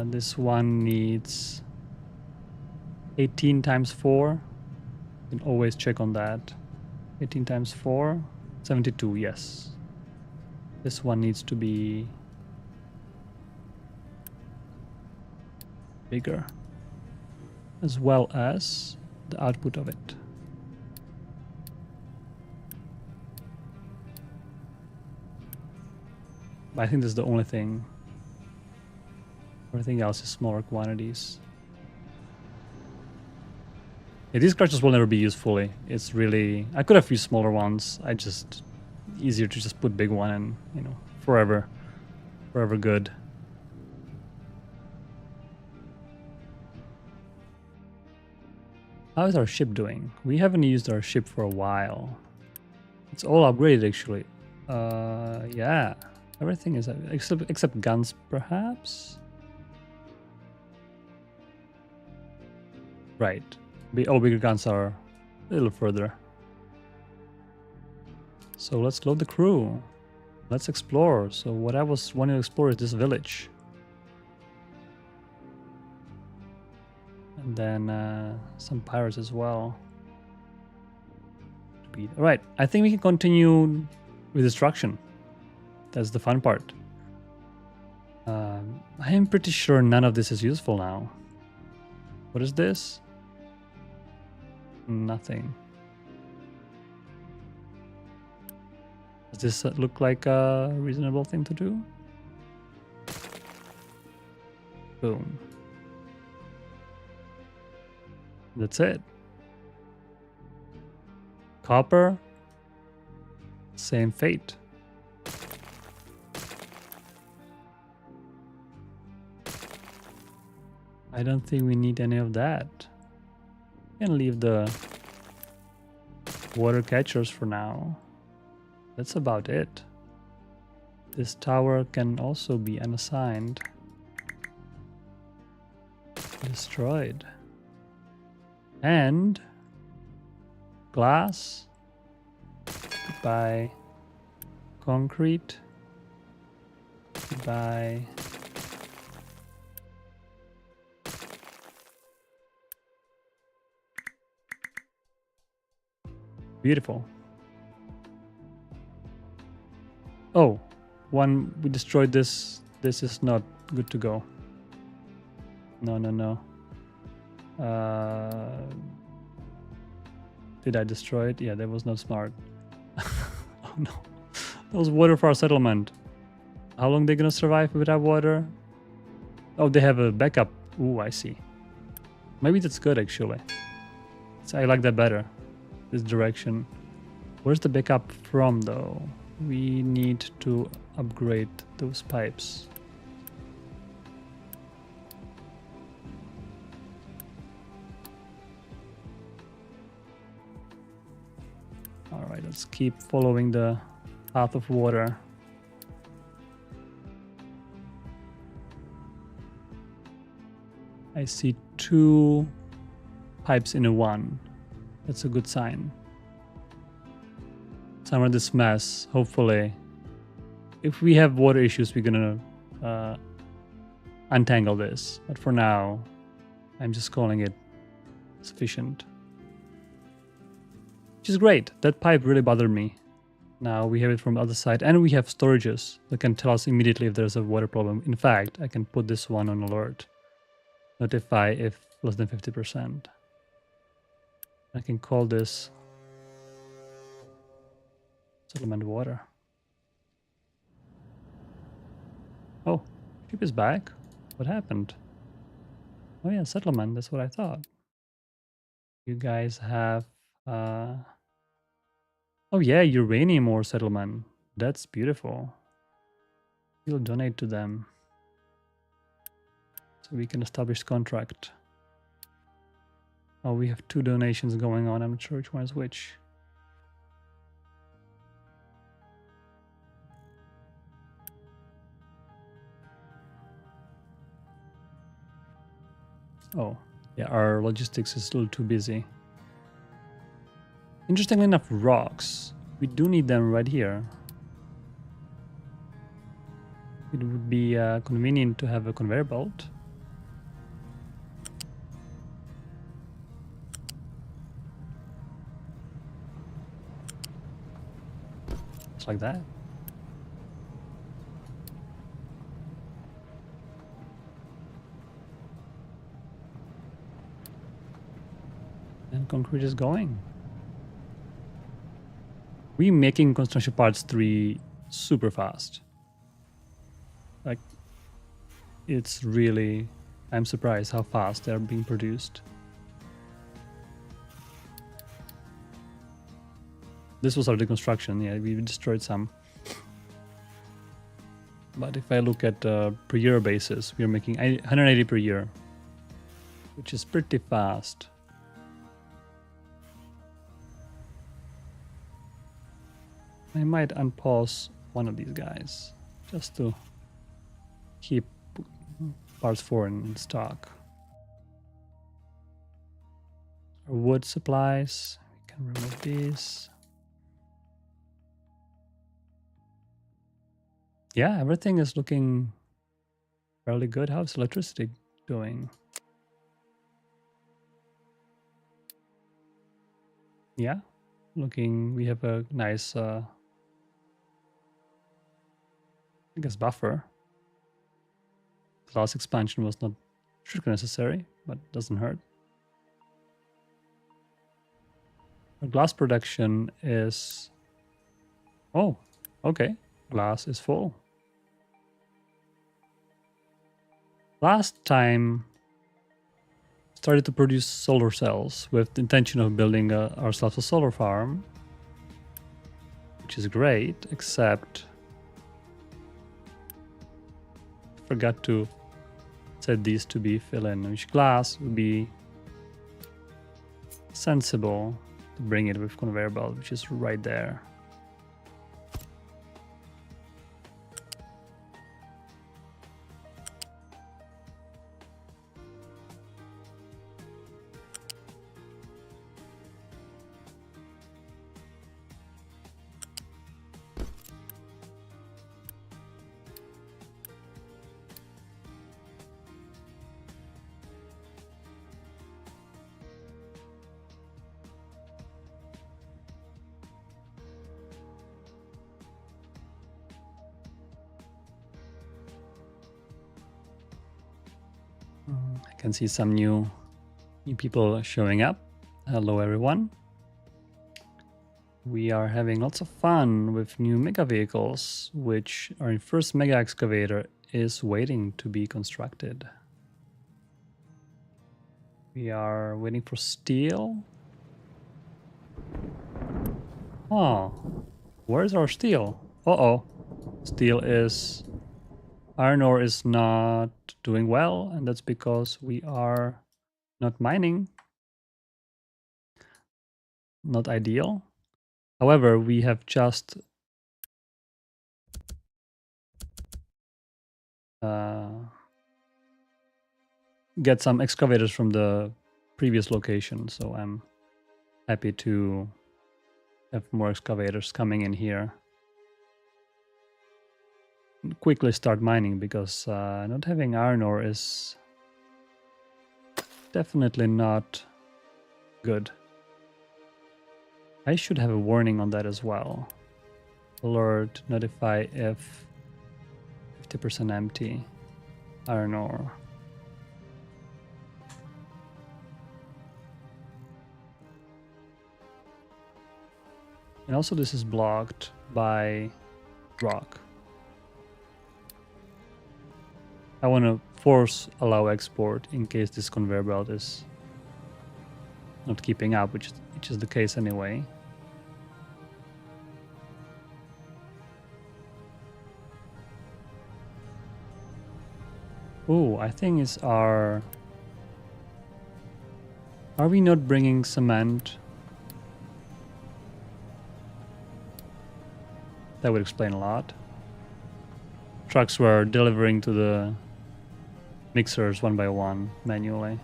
This one needs 18 times 4. You can always check on that. 18 times 4, 72, yes. This one needs to be bigger, as well as the output of it. But I think this is the only thing. Everything else is smaller quantities. Yeah, these crushers will never be used fully. It's really, I could have used smaller ones. I just, easier to just put big one and, you know, forever good. How is our ship doing? We haven't used our ship for a while. It's all upgraded actually. Yeah, everything is except guns perhaps. Right. Bigger guns are a little further. So let's load the crew. Let's explore. So what I was wanting to explore is this village. And then some pirates as well. Alright, I think we can continue with destruction. That's the fun part. I am pretty sure none of this is useful now. What is this? Nothing. Does this look like a reasonable thing to do? Boom. That's it. Copper. Same fate. I don't think we need any of that. Can leave the water catchers for now. That's about it. This tower can also be unassigned. Destroyed. And glass. Goodbye. Concrete. Goodbye. Beautiful. Oh, one, we destroyed this. This is not good to go. No, no, no. Did I destroy it? Yeah, that was not smart. Oh no. That was water for our settlement. How long they gonna survive without water? Oh, they have a backup. Ooh, I see. Maybe that's good actually. So I like that better. This direction. Where's the backup from though? We need to upgrade those pipes. All right, let's keep following the path of water. I see 2 pipes in a one. That's a good sign. Some of this mess, hopefully. If we have water issues, we're gonna untangle this. But for now, I'm just calling it sufficient. Which is great. That pipe really bothered me. Now we have it from the other side, and we have storages that can tell us immediately if there's a water problem. In fact, I can put this one on alert. Notify if less than 50%. I can call this settlement water. Oh, ship is back. What happened? Oh yeah, settlement. That's what I thought. You guys have... Oh yeah, uranium ore settlement. That's beautiful. We'll donate to them. So we can establish contract. Oh, we have 2 donations going on. I'm not sure which one is which. Oh, yeah, our logistics is a little too busy. Interestingly enough, rocks. We do need them right here. It would be convenient to have a conveyor belt. Just like that. And concrete is going. We're making construction parts 3 super fast. Like, it's really... I'm surprised how fast they're being produced. This was our deconstruction. Yeah, we destroyed some. But if I look at per year basis, we're making 180 per year, which is pretty fast. I might unpause one of these guys just to keep parts 4 in stock. Our wood supplies, we can remove these. Yeah, everything is looking fairly good. How's electricity doing? Yeah, looking, we have a nice, I guess, buffer. Glass expansion was not strictly necessary, but doesn't hurt. Our glass production is... Oh, okay. Glass is full. Last time, started to produce solar cells with the intention of building ourselves a solar farm, which is great, except forgot to set these to be fill-in, which glass would be sensible to bring it with conveyor belt, which is right there. I can see some new people showing up. Hello everyone. We are having lots of fun with new mega vehicles, which our first mega excavator is waiting to be constructed. We are waiting for steel. Oh, where's our steel? Uh-oh. Iron ore is not doing well, and that's because we are not mining. Not ideal. However, we have just get some excavators from the previous location, so I'm happy to have more excavators coming in here. Quickly start mining, because not having iron ore is definitely not good. I should have a warning on that as well. Alert, notify if 50% empty iron ore. And also this is blocked by rock. I want to force allow export in case this conveyor belt is not keeping up, which is the case anyway. Oh, I think it's our... Are we not bringing cement? That would explain a lot. Trucks were delivering to the mixers one by one manually.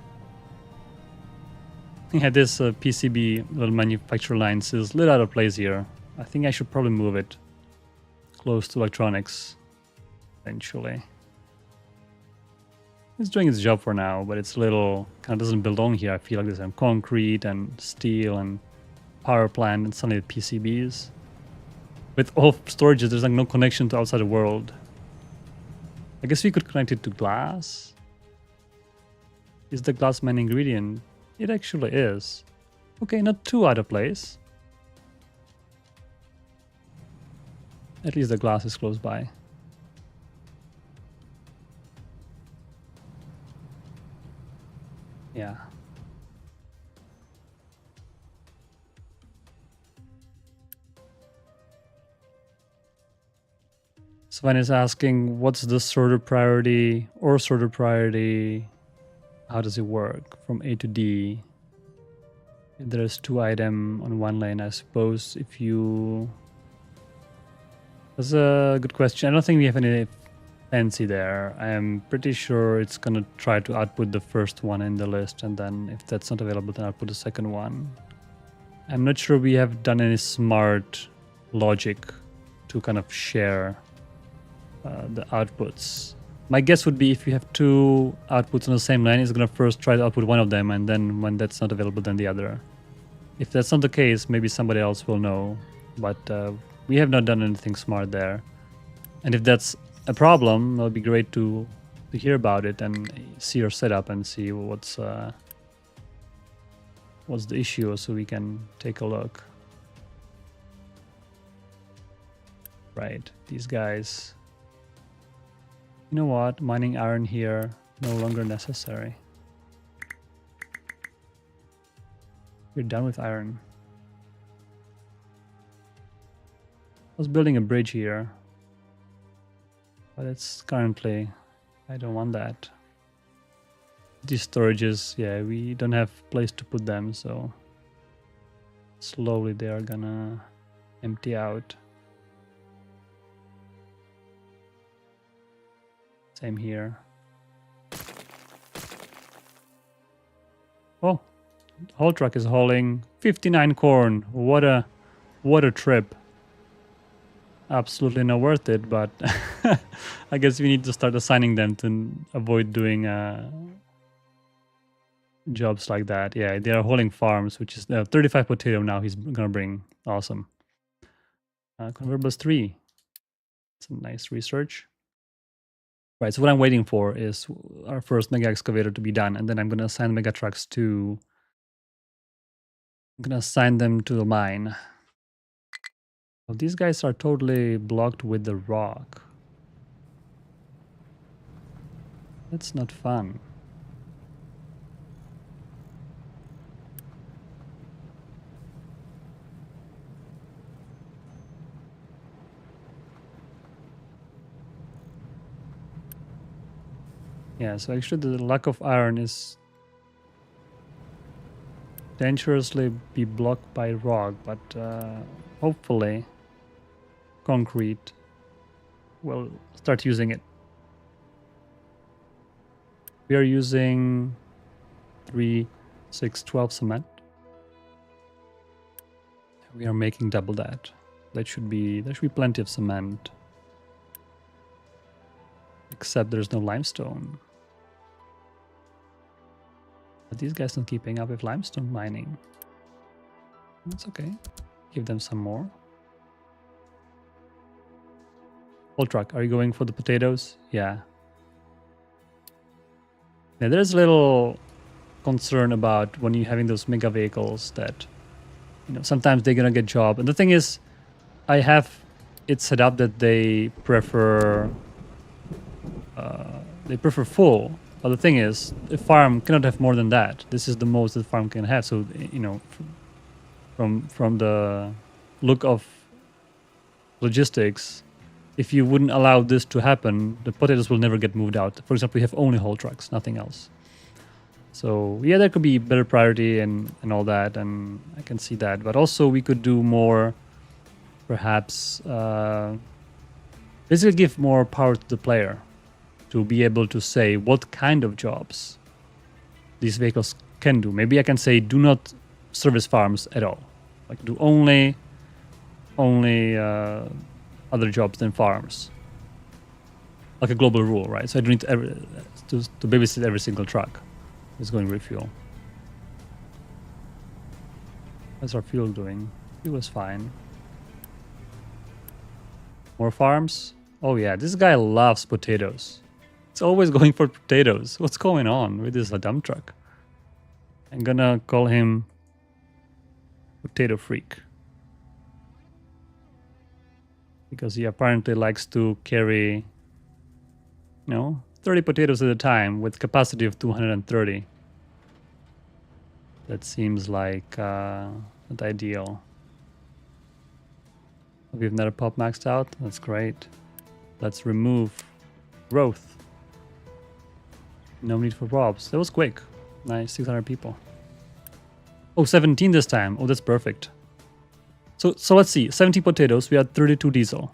Yeah, this PCB little manufacturer line is a little out of place here. I think I should probably move it close to electronics eventually. It's doing its job for now, but it's a little kind of doesn't belong here. I feel like there's some concrete and steel and power plant and suddenly the PCBs. With all storages, there's like no connection to outside the world. I guess we could connect it to glass. Is the glass main ingredient? It actually is. Okay, not too out of place. At least the glass is close by. Yeah. Sven is asking, what's the sorter priority or sorter priority? How does it work from A to D? If there's 2 items on one lane, I suppose if you... That's a good question. I don't think we have any fancy there. I am pretty sure it's gonna try to output the first one in the list, and then if that's not available, then output the second one. I'm not sure we have done any smart logic to kind of share the outputs. My guess would be if you have 2 outputs on the same line, it's gonna first try to output one of them, and then when that's not available, then the other. If that's not the case, maybe somebody else will know, but we have not done anything smart there. And if that's a problem, it'll be great to hear about it and see your setup and see what's the issue, so we can take a look. Right, these guys. You know what? Mining iron here, no longer necessary. We're done with iron. I was building a bridge here, but it's currently... I don't want that. These storages, yeah, we don't have place to put them, so... Slowly they are gonna empty out. Same here. Oh, whole truck is hauling 59 corn. What a trip. Absolutely not worth it, but I guess we need to start assigning them to avoid doing jobs like that. Yeah, they are hauling farms, which is 35 potato now he's gonna bring. Awesome. Convertibles 3. It's a nice research. Right, so what I'm waiting for is our first mega excavator to be done, and then I'm gonna assign mega trucks to. I'm gonna assign them to the mine. Oh, these guys are totally blocked with the rock. That's not fun. Yeah, so actually the lack of iron is dangerously be blocked by rock, but hopefully concrete will start using it. We are using 3, 6, 12 cement. We are making double that. There should be plenty of cement. Except there's no limestone. But these guys not keeping up with limestone mining. That's okay. Give them some more. Whole truck, are you going for the potatoes? Yeah. Yeah, there's a little concern about when you're having those mega vehicles that, sometimes they're gonna get job. And the thing is, I have it set up that they prefer full. But the thing is, a farm cannot have more than that. This is the most the farm can have. So from the look of logistics, if you wouldn't allow this to happen, the potatoes will never get moved out. For example, we have only whole trucks, nothing else. So yeah, there could be better priority and all that, and I can see that. But also we could do more, perhaps, basically give more power to the player to be able to say what kind of jobs these vehicles can do. Maybe I can say do not service farms at all. Like do only other jobs than farms. Like a global rule, right? So I don't need to babysit every single truck that's going to refuel. How's our fuel doing? Fuel is fine. More farms? Oh yeah, this guy loves potatoes. It's always going for potatoes. What's going on with this dump truck? I'm gonna call him Potato Freak. Because he apparently likes to carry, 30 potatoes at a time with capacity of 230. That seems like not ideal. We have another pop maxed out. That's great. Let's remove growth. No need for props. That was quick. Nice, 600 people. Oh, 17 this time. Oh, that's perfect. So let's see. 70 potatoes. We had 32 diesel.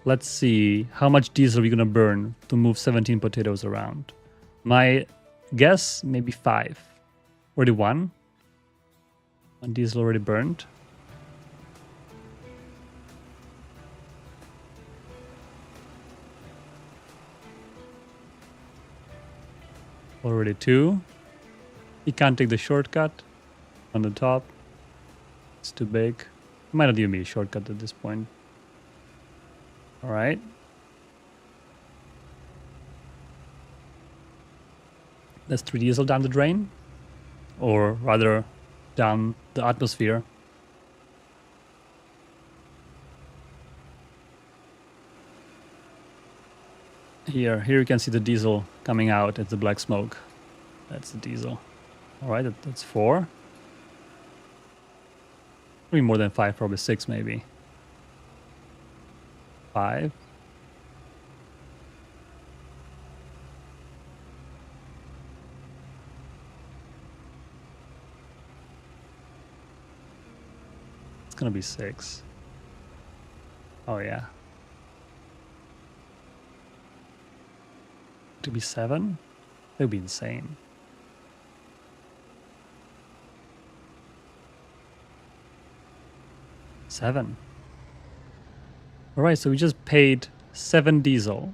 Let's see how much diesel we're gonna burn to move 17 potatoes around. My guess, maybe 5. Already 1. One diesel already burned. Already 2. He can't take the shortcut on the top. It's too big. It might not even be a shortcut at this point. All right. That's 3 diesel down the drain, or rather down the atmosphere. Here you can see the diesel coming out at the black smoke. That's the diesel. All right, that's 4. Maybe more than 5, probably 6 maybe. 5. It's gonna be 6. Oh yeah. To be 7? That would be insane. Seven. Alright, so we just paid 7 diesel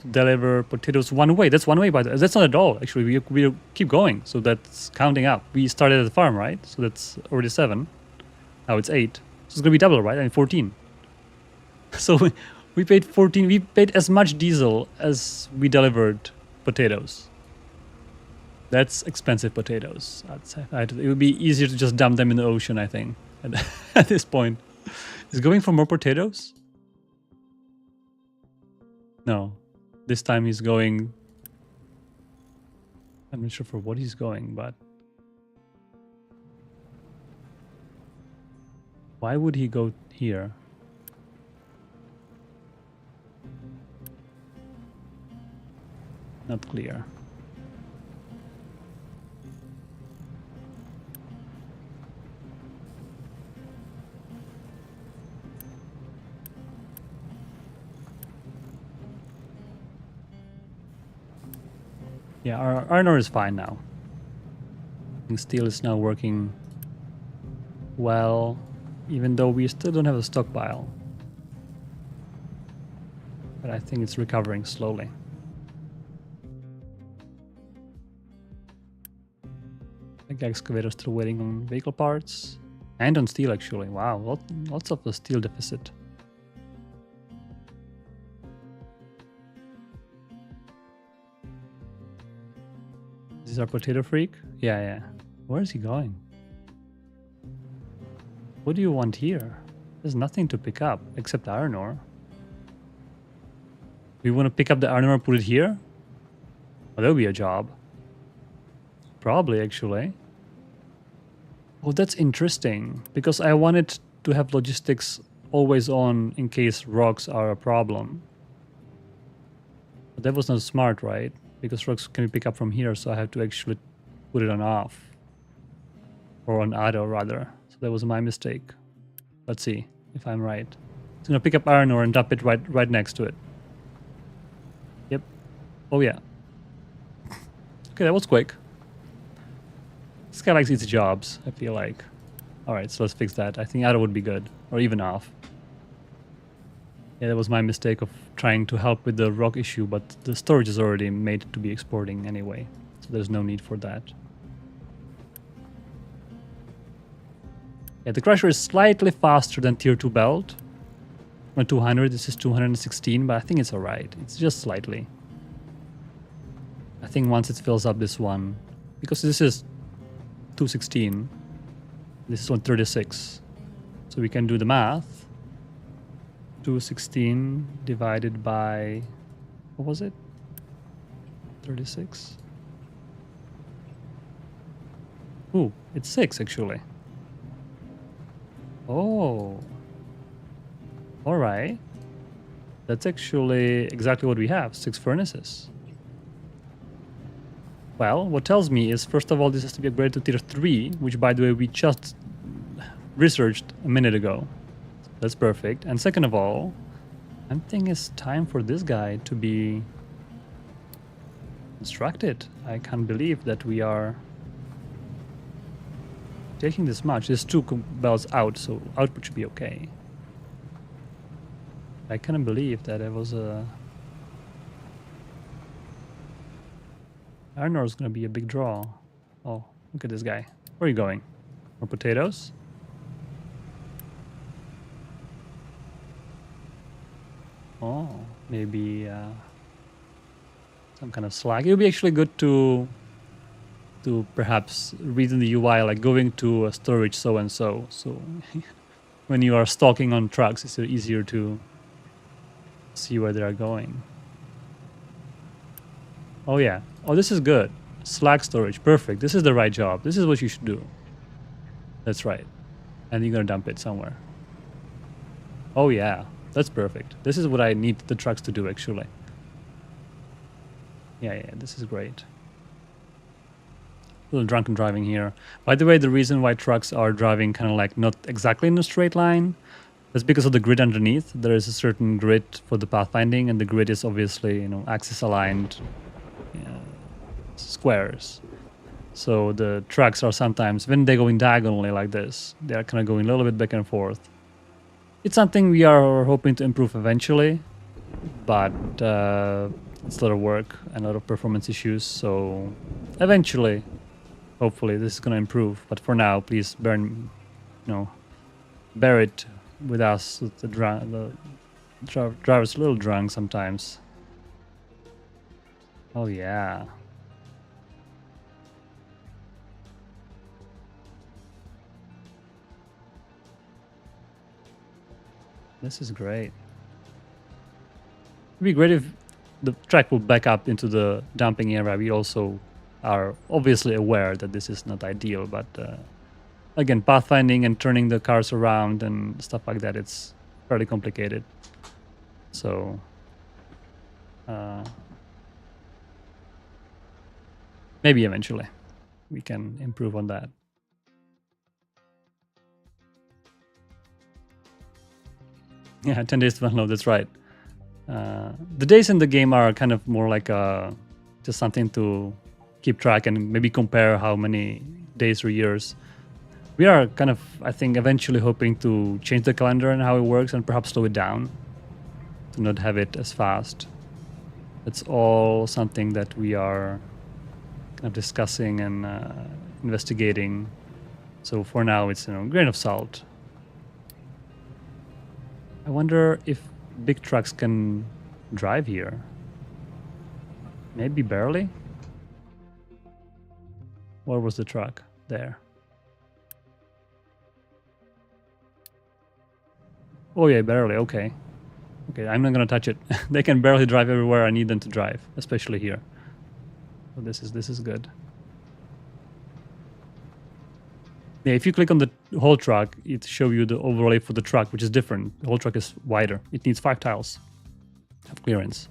to deliver potatoes one way. That's one way, by the way. That's not at all. Actually, we keep going. So that's counting up. We started at the farm, right? So that's already 7. Now it's 8. So it's gonna be double, right? I mean 14. So we paid 14. We paid as much diesel as we delivered potatoes. That's expensive potatoes. I'd say. It would be easier to just dump them in the ocean, I think, at this point. Is going for more potatoes? No. This time he's going... I'm not sure for what he's going, but... Why would he go here? Not clear. Yeah, our iron ore is fine now. I think steel is now working well, even though we still don't have a stockpile. But I think it's recovering slowly. I think excavators still waiting on vehicle parts. And on steel, actually. Wow, lots of the steel deficit. Is this our potato freak? Yeah, yeah. Where is he going? What do you want here? There's nothing to pick up except iron ore. We want to pick up the iron ore and put it here? Oh, that would be a job. Probably, actually. Oh, that's interesting. Because I wanted to have logistics always on in case rocks are a problem. But that was not smart, right? Because rocks can be picked up from here, so I have to actually put it on off. Or on auto, rather. So that was my mistake. Let's see if I'm right. It's gonna pick up iron ore and dump it right next to it. Yep. Oh yeah. Okay, that was quick. This guy likes easy jobs, I feel like. Alright, so let's fix that. I think auto would be good. Or even off. Yeah, that was my mistake of trying to help with the rock issue, but the storage is already made to be exporting anyway. So there's no need for that. Yeah, the crusher is slightly faster than tier 2 belt. On 200, this is 216, but I think it's alright. It's just slightly. I think once it fills up this one, because this is 216, this is 136. So we can do the math. 216 divided by, what was it? 36? Ooh, it's 6 actually. Oh. Alright. That's actually exactly what we have, 6 furnaces. Well, what tells me is, first of all, this has to be upgraded to tier 3, which by the way we just researched a minute ago. That's perfect. And second of all, I think it's time for this guy to be constructed. I can't believe that we are taking this much. There's 2 belts out, so output should be okay. I cannot believe that it was a... Iron ore is going to be a big draw. Oh, look at this guy. Where are you going? More potatoes? Oh, maybe some kind of slag. It would be actually good to perhaps read in the UI, like going to a storage so-and-so. So when you are stalking on trucks, it's easier to see where they are going. Oh yeah. Oh, this is good. Slag storage. Perfect. This is the right job. This is what you should do. That's right. And you're going to dump it somewhere. Oh yeah. That's perfect. This is what I need the trucks to do, actually. Yeah, this is great. little drunken driving here. By the way, the reason why trucks are driving kind of like not exactly in a straight line, that's because of the grid underneath. There is a certain grid for the pathfinding, and the grid is obviously, you know, axis aligned squares. So the trucks are sometimes, when they're going diagonally like this, they are kind of going a little bit back and forth. It's something we are hoping to improve eventually, but it's a lot of work and a lot of performance issues. So eventually, hopefully, this is going to improve. But for now, please bear it with us. The driver's a little drunk sometimes. Oh yeah. This is great. It'd be great if the track will back up into the dumping area. We also are obviously aware that this is not ideal, but again, pathfinding and turning the cars around and stuff like that, it's fairly complicated. So maybe eventually we can improve on that. Yeah, 10 days to download, that's right. The days in the game are kind of more like just something to keep track and maybe compare how many days or years. We are kind of, I think, eventually hoping to change the calendar and how it works and perhaps slow it down to not have it as fast. It's all something that we are kind of discussing and investigating. So for now, it's, you know, a grain of salt. I wonder if big trucks can drive here. Maybe barely? Where was the truck? There. Oh yeah, barely, okay. Okay, I'm not gonna touch it. They can barely drive everywhere I need them to drive, especially here. So this is good. Yeah, if you click on the whole truck, it shows you the overlay for the truck, which is different. The whole truck is wider. It needs 5 tiles of clearance,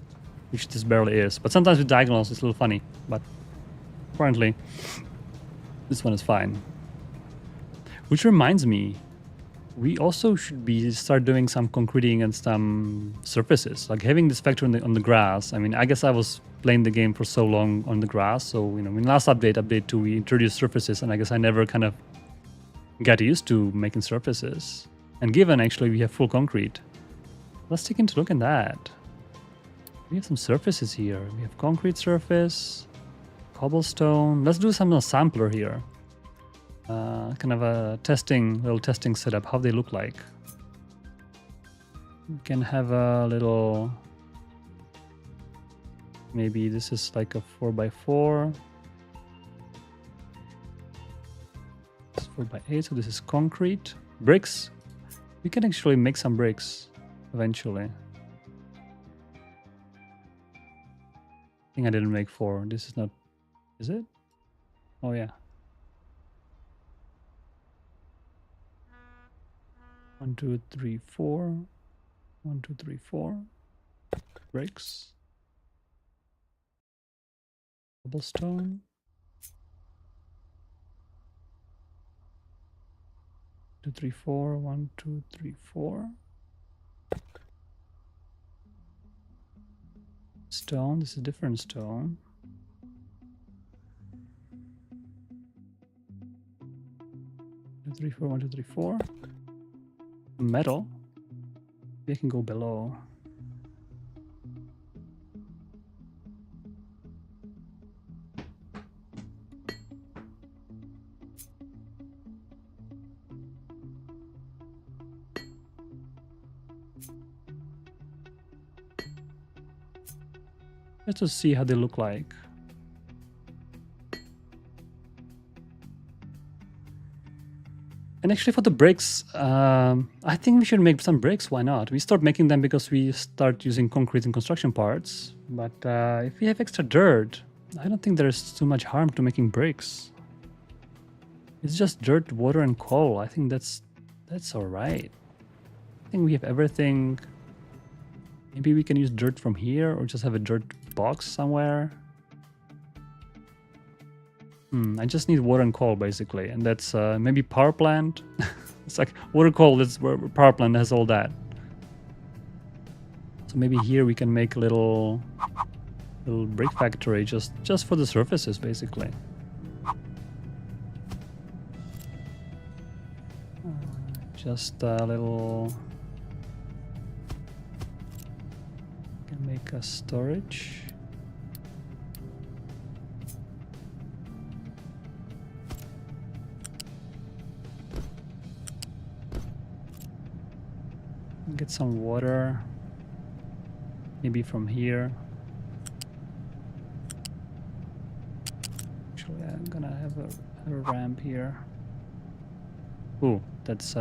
which this barely is. But sometimes with diagonals, it's a little funny. But apparently, this one is fine. Which reminds me, we also should start doing some concreting and some surfaces, like having this factor on the grass. I mean, I guess I was playing the game for so long on the grass, so you know, in last update 2, we introduced surfaces, and I guess I never kind of got used to making surfaces. And given actually we have full concrete, let's take a look at that. We have some surfaces here. We have concrete surface, cobblestone. Let's do some sampler here. Kind of a little testing setup, how they look like. We can have a little, maybe this is like a 4x4. 4x8, so this is concrete. Bricks. We can actually make some bricks eventually. I think I didn't make 4. This is not, is it? Oh yeah. 1, 2, 3, 4. 1, 2, 3, 4. Bricks. Cobblestone. 2, 3, 4. 1, 2, 3, 4. Stone. This is a different stone. 2, 3, 4. 1, 2, 3, 4. Metal. They can go below. Let's just see how they look like. And actually for the bricks, I think we should make some bricks. Why not? We start making them because we start using concrete in construction parts. But if we have extra dirt, I don't think there's too much harm to making bricks. It's just dirt, water, and coal. I think that's all right. I think we have everything. Maybe we can use dirt from here or just have a dirt box somewhere. I just need water and coal basically, and that's maybe power plant. It's like water, coal. That's where power plant has all that. So maybe here we can make a little brick factory just for the surfaces basically. Just a little. Can make a storage. Get some water. Maybe from here. Actually, I'm gonna have a ramp here. Ooh, that's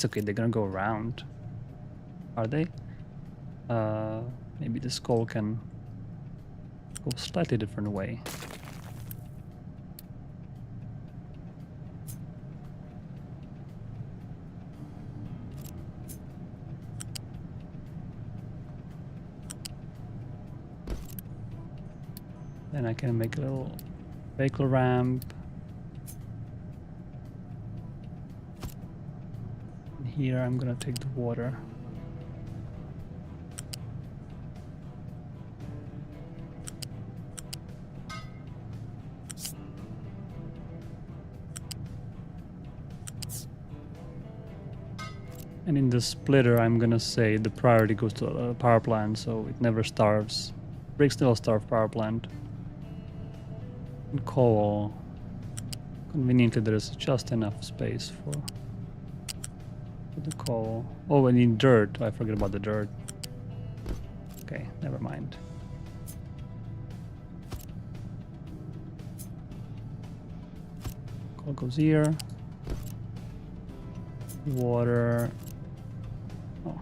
okay. They're gonna go around. Are they? Maybe the skull can go slightly different way. Then I can make a little vehicle ramp. And here I'm gonna take the water. And in the splitter, I'm gonna say the priority goes to a power plant, so it never starves. Bricks still starve power plant. And coal. Conveniently, there's just enough space for the coal. Oh, I need dirt. I forget about the dirt. Okay, never mind. Coal goes here. Water. Oh.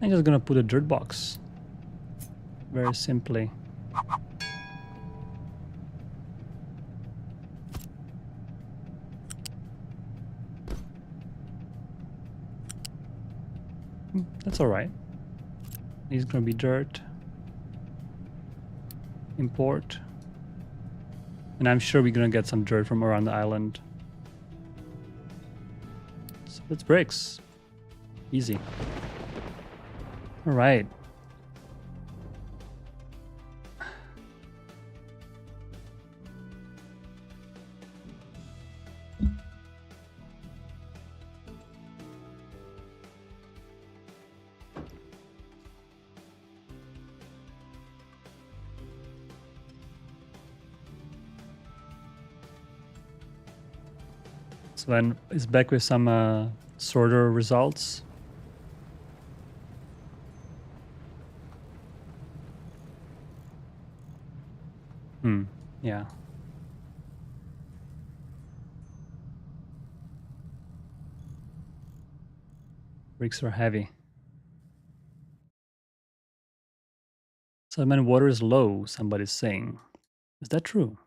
I'm just gonna put a dirt box. Very simply. That's alright. It's gonna be dirt. Import. And I'm sure we're gonna get some dirt from around the island. So that's bricks. Easy. Alright. Sven is back with some sorter results. Yeah. Bricks are heavy. So, man, water is low, somebody's saying. Is that true?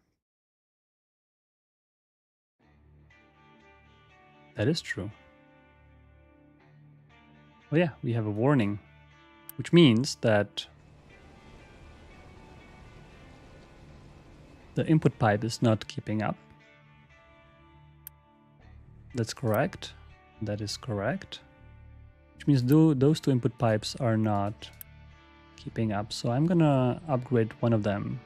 That is true. Oh yeah, we have a warning, which means that the input pipe is not keeping up. That's correct. That is correct. Which means those two input pipes are not keeping up. So I'm gonna upgrade one of them.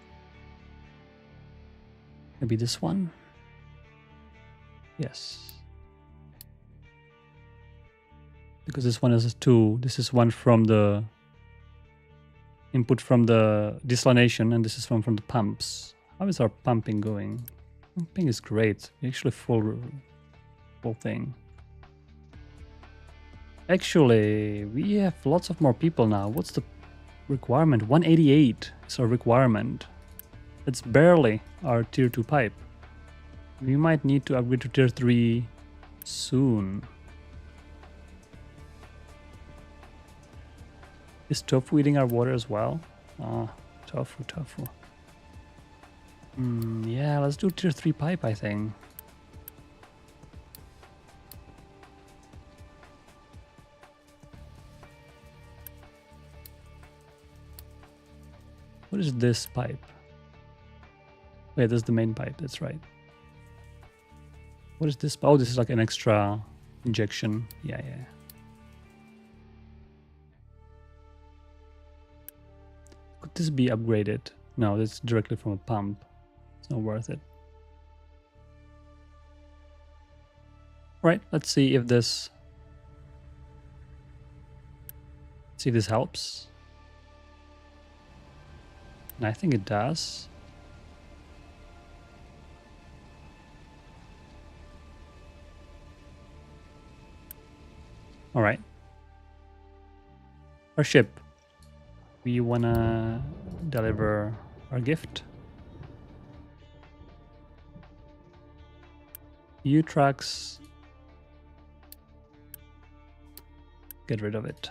Maybe this one? Yes. Because this one is a 2. This is one from the input from the desalination, and this is one from the pumps. How is our pumping going? Pumping is great. Actually full thing. Actually, we have lots of more people now. What's the requirement? 188 is our requirement. It's barely our tier 2 pipe. We might need to upgrade to tier 3 soon. Is tofu eating our water as well? Ah, tofu. Yeah, let's do tier 3 pipe, I think. What is this pipe? Wait, this is the main pipe, that's right. What is this? Oh, this is like an extra injection. Yeah. Could this be upgraded? No, that's directly from a pump. It's not worth it. Right, let's see if this helps. And I think it does. All right. Our ship. We wanna deliver our gift. U trucks. Get rid of it.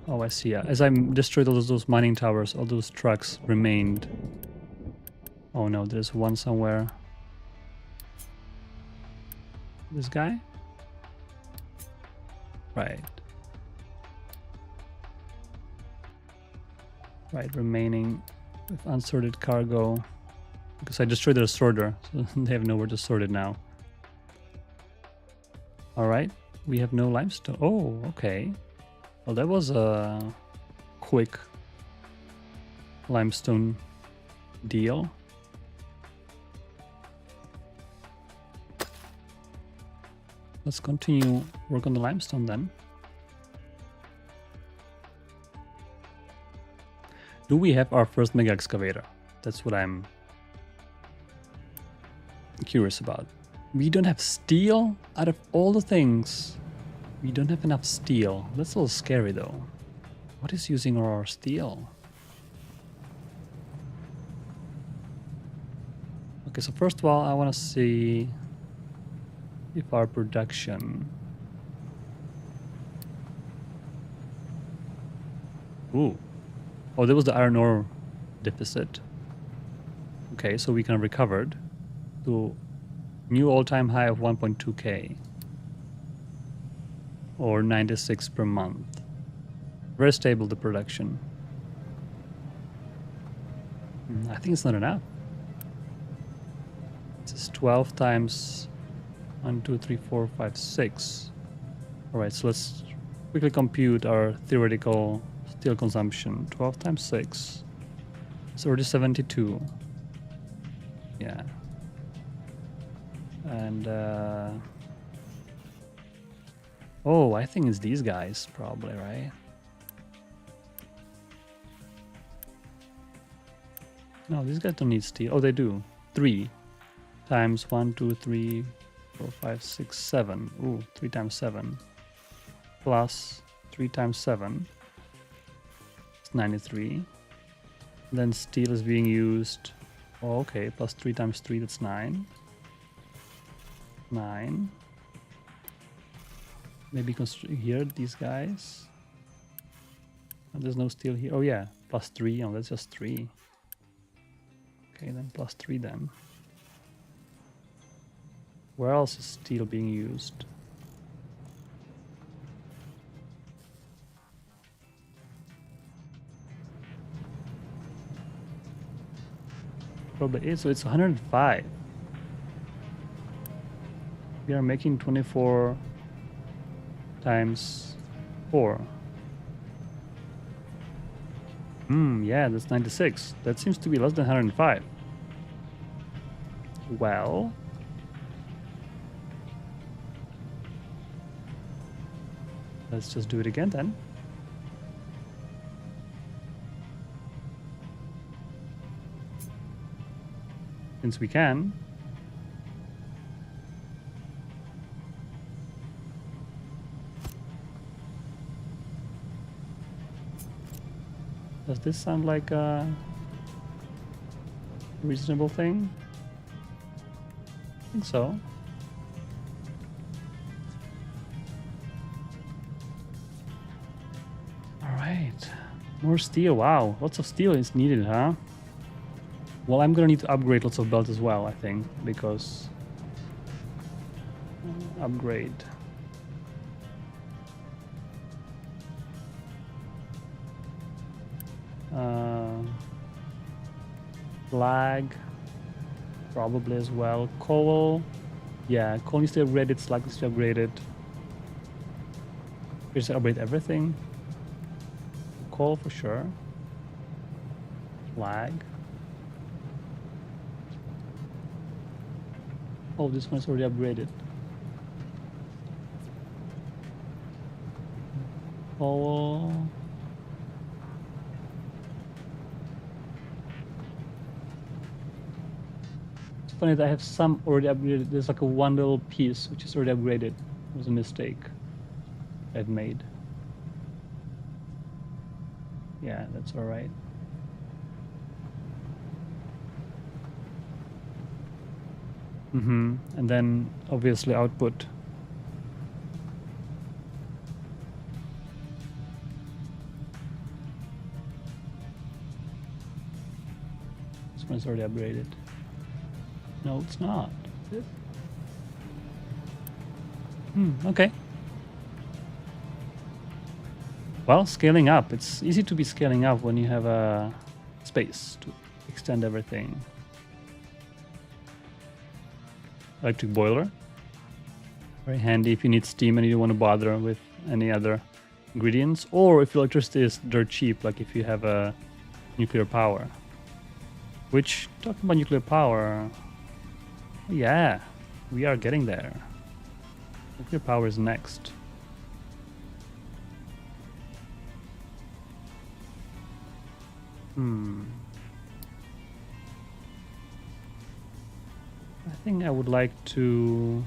Oh, I see. Yeah. As I destroyed all those mining towers, all those trucks remained. Oh no, there's one somewhere. This guy? Right. Right, remaining with unsorted cargo. Because I destroyed their sorter, so they have nowhere to sort it now. Alright, we have no limestone. Oh, okay. Well, that was a quick limestone deal. Let's continue work on the limestone then. Do we have our first mega excavator? That's what I'm curious about. We don't have steel. Out of all the things, we don't have enough steel. That's a little scary though. What is using our steel? Okay, so first of all, I want to see if our production... Ooh. Oh, there was the iron ore deficit. Okay, so we kind of recovered to new all-time high of 1.2k. Or 96 per month. Very stable, the production. I think it's not enough. It's 12 times 1, 2, 3, 4, 5, 6. Alright, so let's quickly compute our theoretical steel consumption. 12 times 6. It's already 72. Yeah. And oh, I think it's these guys probably, right? No, these guys don't need steel. Oh, they do. 3 times 1, 2, 3, 4, 5, 6, 7. Ooh, 3 times 7. Plus 3 times 7. It's 93. Then steel is being used. Oh, okay, plus 3 times 3, that's 9. 9. Maybe here, these guys. Oh, there's no steel here. Oh yeah, plus 3. Oh, that's just 3. Okay, then plus 3 then. Where else is steel being used? Probably is, so it's 105. We are making 24 times 4. Yeah, that's 96. That seems to be less than 105. Well, let's just do it again then. Since we can. Does this sound like a reasonable thing? I think so. All right, more steel. Wow, lots of steel is needed, huh? Well, I'm gonna need to upgrade lots of belts as well, I think, because upgrade. Flag, probably as well. Coal, yeah, coal needs to be upgraded. Slag needs to be upgraded. We just upgrade everything. Coal for sure. Flag. Oh, this one's already upgraded. Coal. It's funny that I have some already upgraded. There's like a one little piece which is already upgraded. It was a mistake I've made. Yeah, that's all right. And then obviously output. This one's already upgraded. No, it's not. Okay. Well, scaling up. It's easy to be scaling up when you have a space to extend everything. Electric boiler. Very handy if you need steam and you don't want to bother with any other ingredients. Or if electricity is dirt cheap, like if you have a nuclear power. Which, talking about nuclear power, yeah, we are getting there. Nuclear power is next. I think I would like to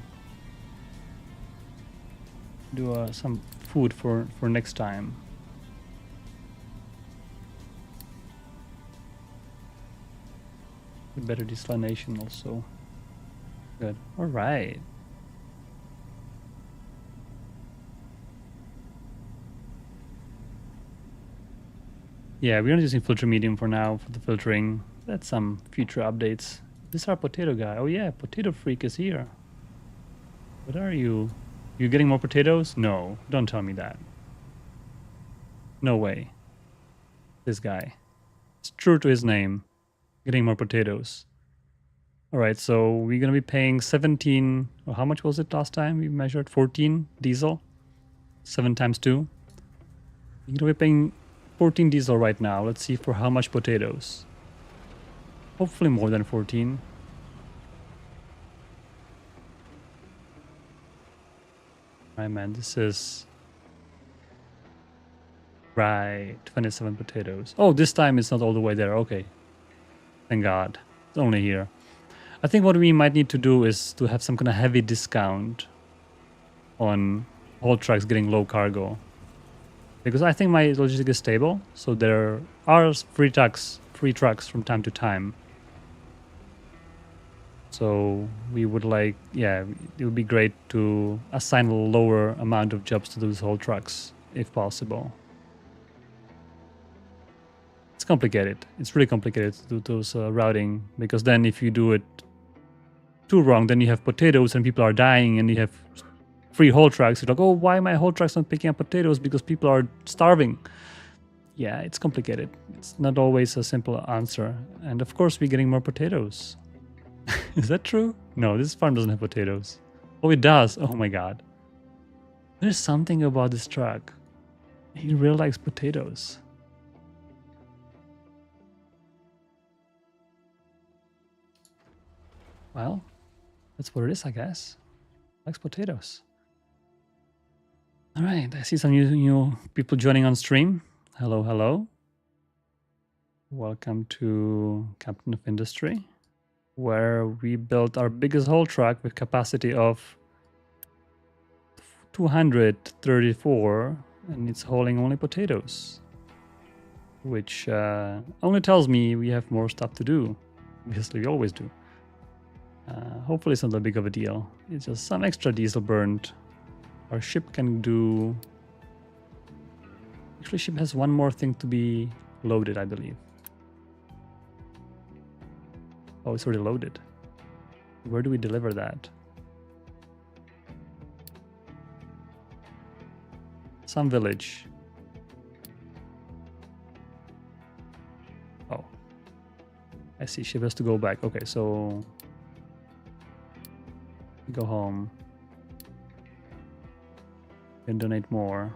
do some food for next time. Better desalination also. Good. All right. Yeah, we're not using filter medium for now for the filtering. That's some future updates. This is our potato guy. Oh yeah, potato freak is here. What are you? You getting more potatoes? No, don't tell me that. No way. This guy. It's true to his name. Getting more potatoes. All right, so we're gonna be paying 17. Well, how much was it last time we measured? 14 diesel. 7 times 2. We're gonna be paying 14 diesel right now. Let's see for how much potatoes. Hopefully more than 14. All right, man, this is... Right, 27 potatoes. Oh, this time it's not all the way there. Okay. Thank God. It's only here. I think what we might need to do is to have some kind of heavy discount on haul trucks getting low cargo. Because I think my logistics is stable, so there are free trucks from time to time. So we would like, yeah, it would be great to assign a lower amount of jobs to those haul trucks, if possible. It's complicated. It's really complicated to do those routing, because then if you do it too wrong, then you have potatoes and people are dying, and you have free haul trucks. You're like, oh, why my haul trucks not picking up potatoes? Because people are starving. Yeah, it's complicated. It's not always a simple answer. And of course, we're getting more potatoes. Is that true? No, this farm doesn't have potatoes. Oh, it does. Oh my God. There's something about this truck. He really likes potatoes. Well, that's what it is, I guess. Likes potatoes. All right, I see some new people joining on stream. Hello, hello. Welcome to Captain of Industry, where we built our biggest haul truck with capacity of 234, and it's hauling only potatoes, which only tells me we have more stuff to do. Obviously, we always do. Hopefully it's not that big of a deal. It's just some extra diesel burned. Our ship can do... Actually, ship has one more thing to be loaded, I believe. Oh, it's already loaded. Where do we deliver that? Some village. Oh. I see, she has to go back. Okay, so... go home. And donate more.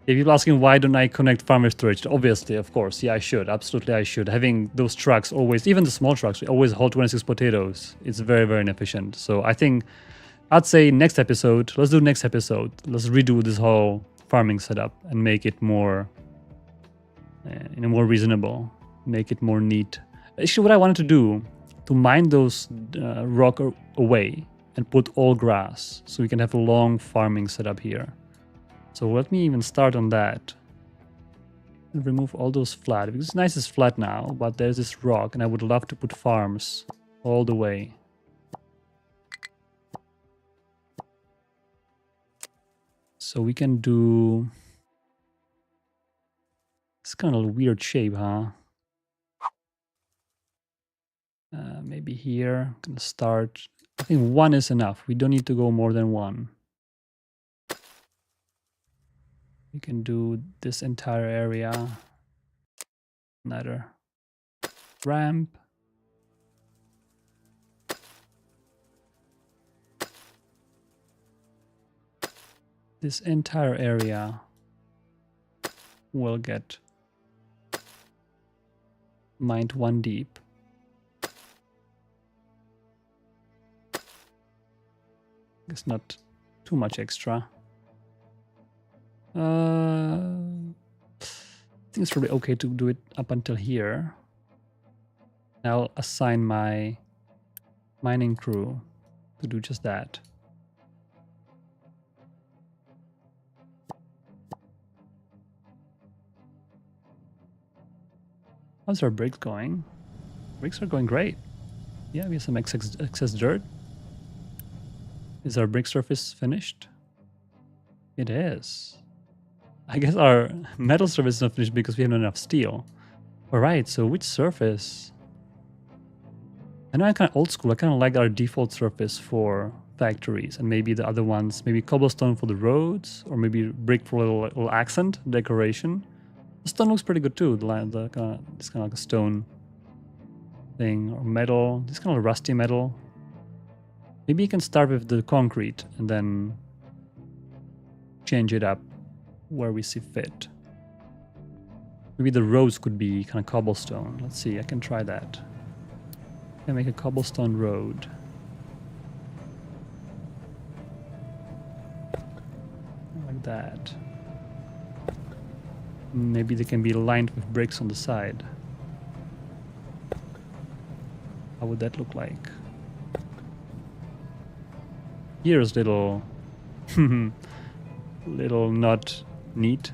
If people asking why don't I connect farmer storage, obviously, of course, yeah, I should, absolutely, I should. Having those trucks always, even the small trucks, always hold 26 potatoes. It's very, very inefficient. So I think I'd say next episode. Let's do next episode. Let's redo this whole farming setup and make it more, more reasonable. Make it more neat. Actually, what I wanted to do to mine those rock away and put all grass, so we can have a long farming setup here. So let me even start on that and remove all those flat, because it's nice it's flat now, but there's this rock and I would love to put farms all the way. So we can do... it's kind of a weird shape, huh? Maybe here, I'm gonna start... I think one is enough. We don't need to go more than one. We can do this entire area. Another ramp. This entire area will get mined one deep. It's not too much extra. I think it's probably okay to do it up until here. I'll assign my mining crew to do just that. How's our bricks going? Bricks are going great. Yeah, we have some excess dirt. Is our brick surface finished? It is. I guess our metal surface is not finished because we have not enough steel. Alright, so which surface? I know I'm kind of old school. I kind of like our default surface for factories, and maybe the other ones, maybe cobblestone for the roads, or maybe brick for a little accent, decoration. The stone looks pretty good too. It's kind of like a stone thing, or metal. This kind of rusty metal. Maybe you can start with the concrete and then change it up where we see fit. Maybe the roads could be kind of cobblestone. Let's see, I can try that. I can make a cobblestone road. Like that. Maybe they can be lined with bricks on the side. How would that look like? Here's little... little not neat.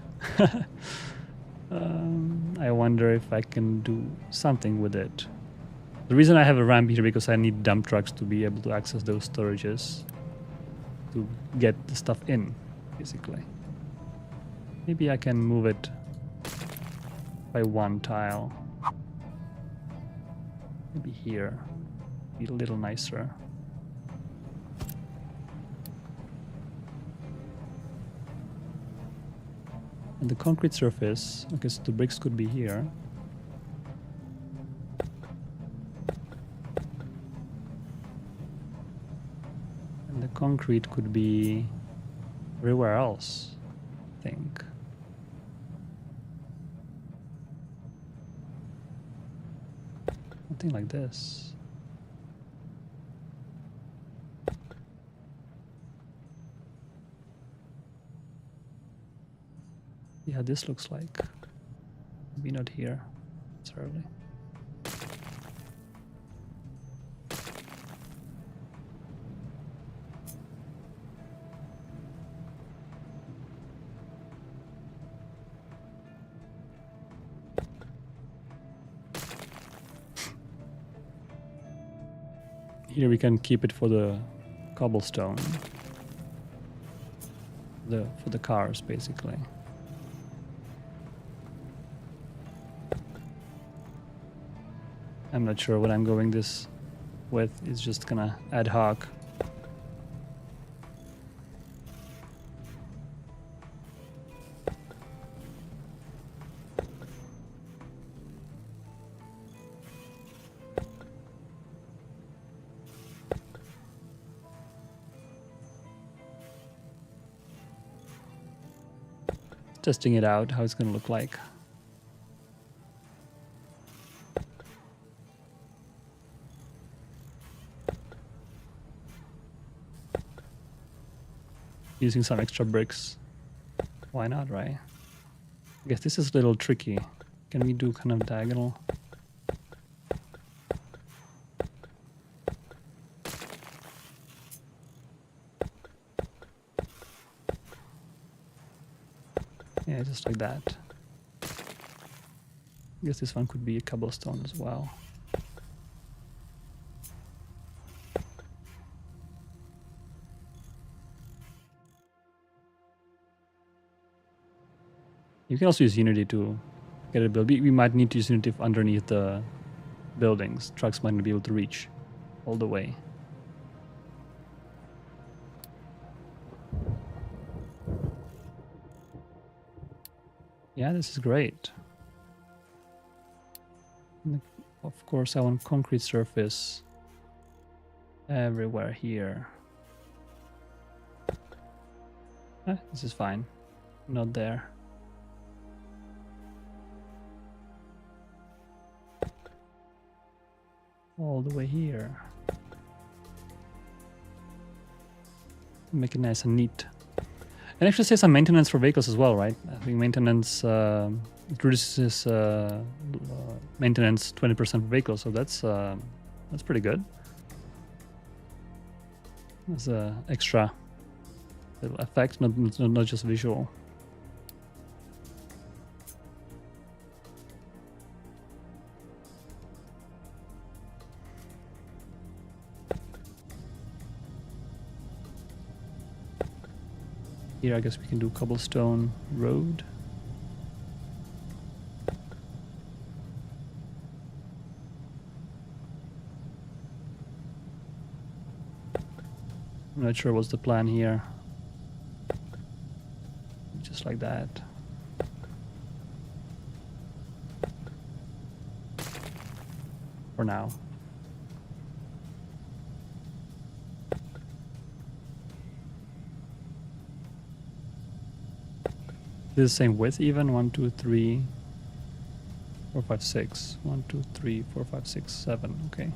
I wonder if I can do something with it. The reason I have a ramp here because I need dump trucks to be able to access those storages to get the stuff in, basically. Maybe I can move it by one tile. Maybe here. Be a little nicer. And the concrete surface, okay, so the bricks could be here. And the concrete could be everywhere else, I think. Something like this. Yeah, this looks like. Maybe not here necessarily. Here we can keep it for the cobblestone. for the cars, basically. I'm not sure what I'm going this with. It's just kinda ad hoc. Testing it out, how it's gonna look like. Using some extra bricks. Why not, right? I guess this is a little tricky. Can we do kind of diagonal? Yeah, just like that. I guess this one could be a cobblestone as well. You can also use Unity to get it built. We might need to use Unity underneath the buildings. Trucks might not be able to reach all the way. Yeah, this is great. And of course, I want concrete surface everywhere here. This is fine. Not there. All the way here. Make it nice and neat. And actually say some maintenance for vehicles as well, right? I think maintenance it reduces maintenance 20% for vehicles, so that's pretty good. That's an extra little effect, not just visual. Here, I guess we can do cobblestone road. I'm not sure what's the plan here. Just like that. For now. This is the same width even. 1, 2, 3, 4, 5, 6. 1, 2, 3, 4, 5, 6, 7. Okay.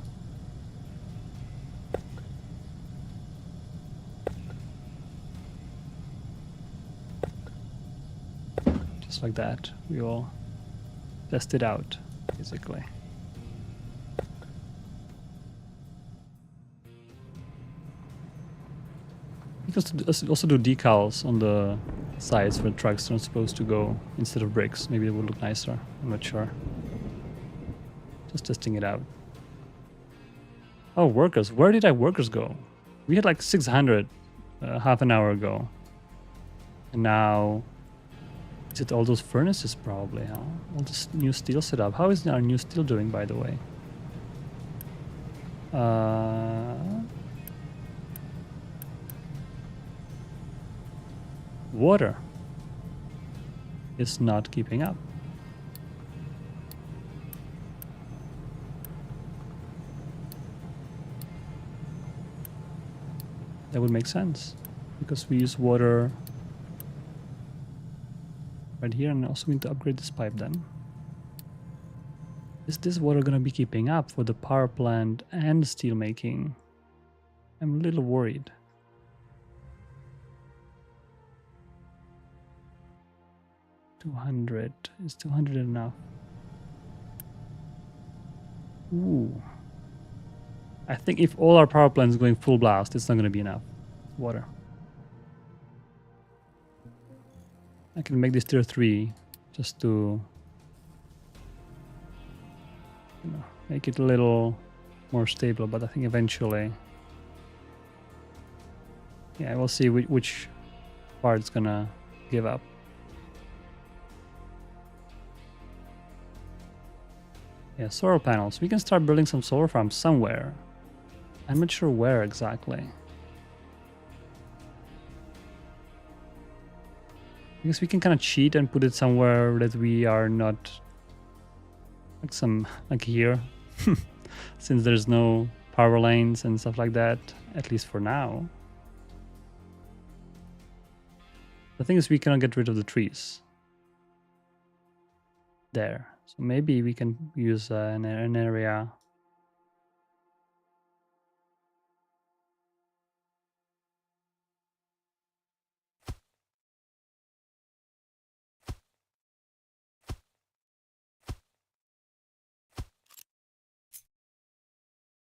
Just like that. We all test it out, basically. You can also do decals on the sides where trucks are supposed to go instead of bricks. Maybe it would look nicer. I'm not sure. Just testing it out. Oh, workers. Where did our workers go? We had like 600 half an hour ago. And now... Is it all those furnaces probably, huh? All this new steel setup. How is our new steel doing, by the way? Water is not keeping up. That would make sense because we use water right here, and also we need to upgrade this pipe then. Is this water gonna be keeping up for the power plant and steel making? I'm a little worried. Is 200 enough? Ooh. I think if all our power plants going full blast, it's not going to be enough water. I can make this tier 3 just to make it a little more stable, but I think eventually, yeah, we'll see which part's gonna give up. Yeah, solar panels. We can start building some solar farms somewhere. I'm not sure where exactly. Because we can kind of cheat and put it somewhere that we are not, like here, since there's no power lanes and stuff like that, at least for now. The thing is, we cannot get rid of the trees. There. So maybe we can use an area.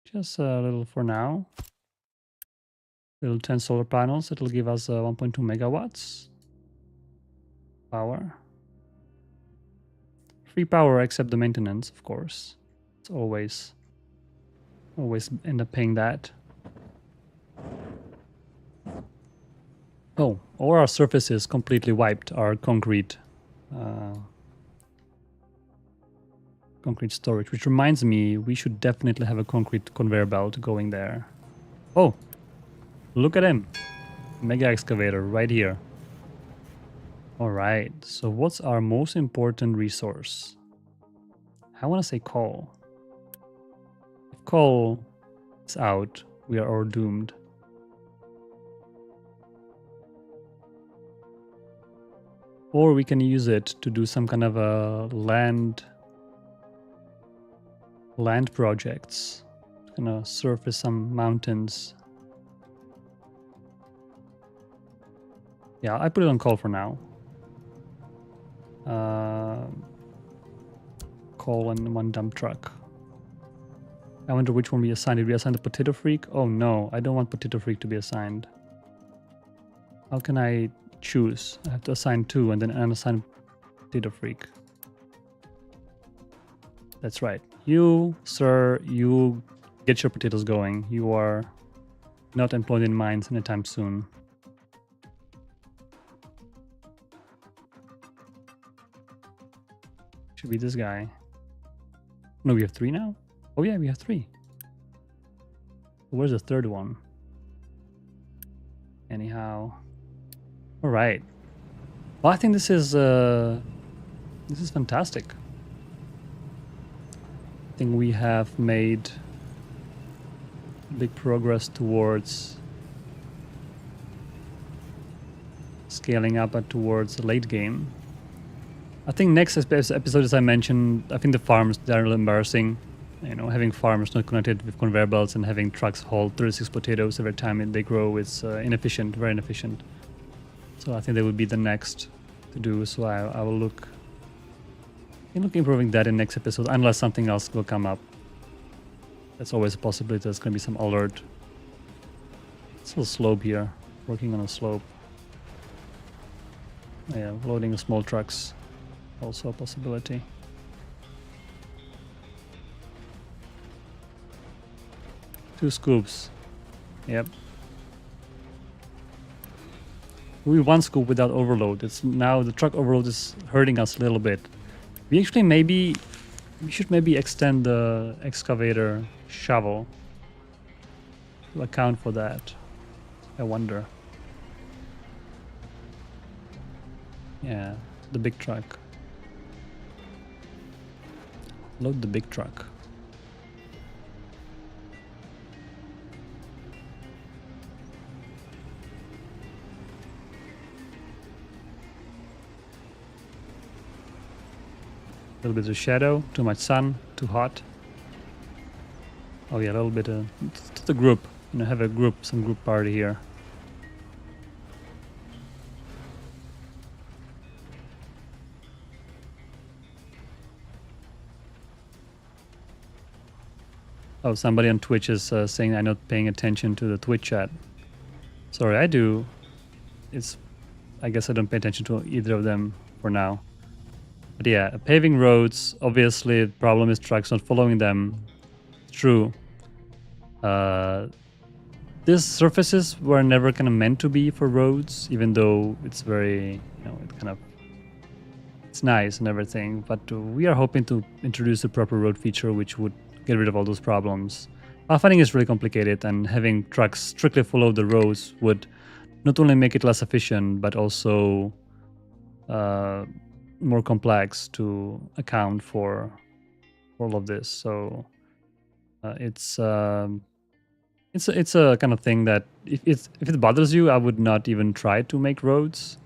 Just a little for now. Little 10 solar panels. It'll give us 1.2 megawatts power. Free power except the maintenance, of course. It's always end up paying that. Oh, all our surfaces completely wiped our concrete storage, which reminds me we should definitely have a concrete conveyor belt going there. Oh, look at him. Mega excavator right here. All right, so what's our most important resource? I want to say coal. If coal is out, we are all doomed. Or we can use it to do some kind of a land projects. Gonna surface some mountains. Yeah, I put it on coal for now. Coal and one dump truck. I wonder which one we assigned. Did we assign the Potato Freak? Oh no, I don't want Potato Freak to be assigned. How can I choose? I have to assign 2 and then unassign Potato Freak. That's right. You, sir, you get your potatoes going. You are not employed in mines anytime soon. Should be this guy. No, we have 3 now? Oh yeah, we have 3. Where's the third one? Anyhow. All right. Well, I think this is fantastic. I think we have made big progress towards scaling up and towards the late game. I think next episode, as I mentioned, I think the farms, they're a little embarrassing. You know, having farmers not connected with conveyor belts and having trucks haul 36 potatoes every time they grow is inefficient, very inefficient. So I think that would be the next to do. So I will look improving that in next episode, unless something else will come up. That's always a possibility. There's going to be some alert. It's a little slope here. Working on a slope. Yeah, loading the small trucks. Also a possibility. Two scoops. Yep. We one scoop without overload. It's now the truck overload is hurting us a little bit. We actually we should maybe extend the excavator shovel to account for that. I wonder. Yeah, the big truck. Load the big truck. A little bit of shadow, too much sun, too hot. Oh yeah, a little bit to the group. You know, have some group party here. Oh, somebody on Twitch is saying I'm not paying attention to the Twitch chat. Sorry, I do. I guess I don't pay attention to either of them for now. But yeah, paving roads, obviously the problem is trucks not following them. It's true. these surfaces were never kind of meant to be for roads, even though it's very, it kind of, it's nice and everything. But we are hoping to introduce a proper road feature which would get rid of all those problems. Pathfinding is really complicated, and having trucks strictly follow the roads would not only make it less efficient, but also more complex to account for all of this. So it's a kind of thing that if it bothers you, I would not even try to make roads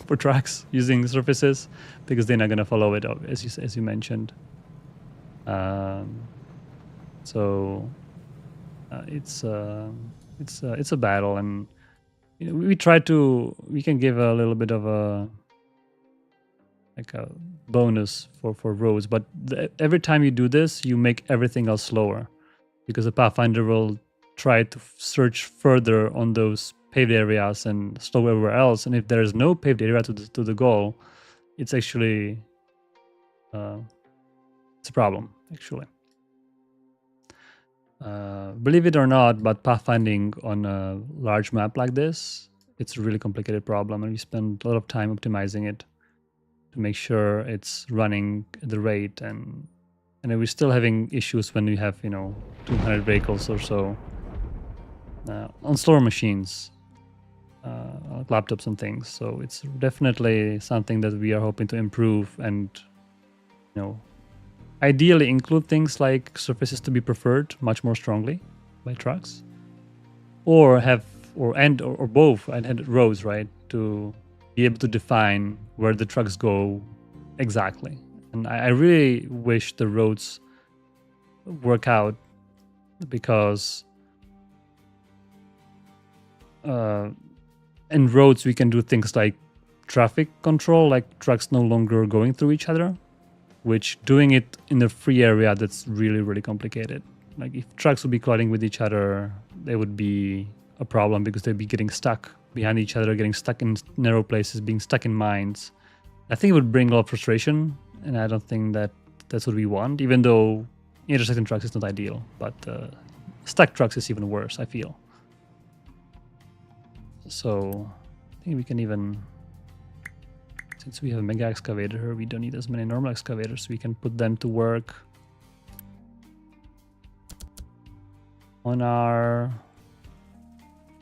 for trucks using surfaces, because they're not going to follow it up, as you mentioned. So it's a battle, and we can give a little bit of a bonus for roads, but every time you do this, you make everything else slower, because the Pathfinder will try to search further on those paved areas and slow everywhere else. And if there is no paved area to the goal, it's actually it's a problem, actually. Believe it or not, but pathfinding on a large map like this, it's a really complicated problem, and we spend a lot of time optimizing it to make sure it's running at the rate, and we're still having issues when we have 200 vehicles or so on slower machines, laptops and things. So it's definitely something that we are hoping to improve, and ideally include things like surfaces to be preferred much more strongly by trucks, or both, and roads, right, to be able to define where the trucks go exactly. And I really wish the roads work out, because in roads we can do things like traffic control, like trucks no longer going through each other, which doing it in a free area, that's really, really complicated. Like if trucks would be colliding with each other, they would be a problem, because they'd be getting stuck behind each other, getting stuck in narrow places, being stuck in mines. I think it would bring a lot of frustration, and I don't think that that's what we want, even though intersecting trucks is not ideal. But stuck trucks is even worse, I feel. So I think we can even, since we have a mega excavator, we don't need as many normal excavators. We can put them to work on our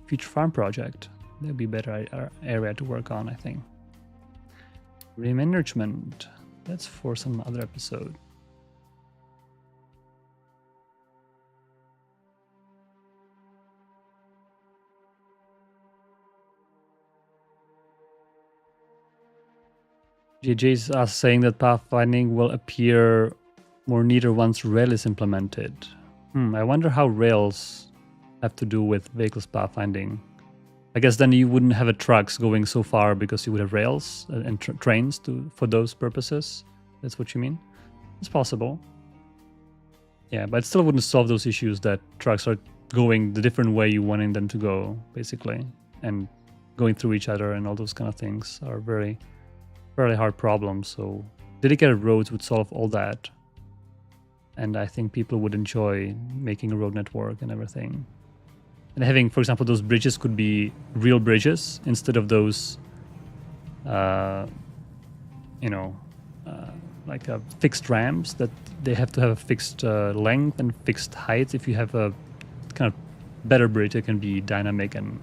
future farm project. That'd be a better area to work on, I think. Remanagement. That's for some other episode. JJ's saying that pathfinding will appear more neater once rail is implemented. I wonder how rails have to do with vehicles pathfinding. I guess then you wouldn't have trucks going so far, because you would have rails and trains for those purposes. That's what you mean? It's possible. Yeah, but it still wouldn't solve those issues that trucks are going the different way you wanting them to go, basically, and going through each other, and all those kind of things are very hard problems. So dedicated roads would solve all that, and I think people would enjoy making a road network and everything. And having, for example, those bridges could be real bridges instead of those, like fixed ramps that they have to have a fixed length and fixed height. If you have a kind of better bridge, it can be dynamic and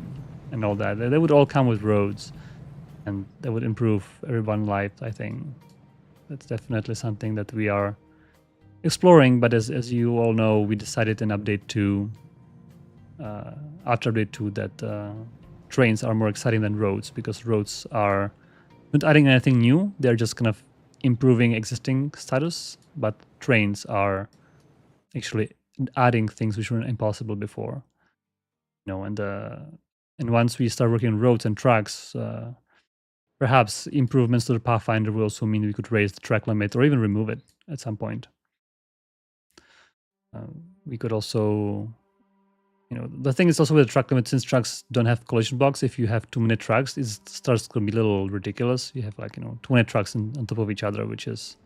all that. They would all come with roads, and that would improve everyone's life, I think. That's definitely something that we are exploring. But as you all know, we decided in update 2, after update 2, that trains are more exciting than roads, because roads are not adding anything new. They're just kind of improving existing status, but trains are actually adding things which were impossible before. And once we start working on roads and tracks, perhaps improvements to the Pathfinder will also mean we could raise the track limit, or even remove it at some point. We could also, the thing is also with the track limit, since trucks don't have collision blocks, if you have too many trucks, it starts to be a little ridiculous. You have 20 trucks on top of each other, which is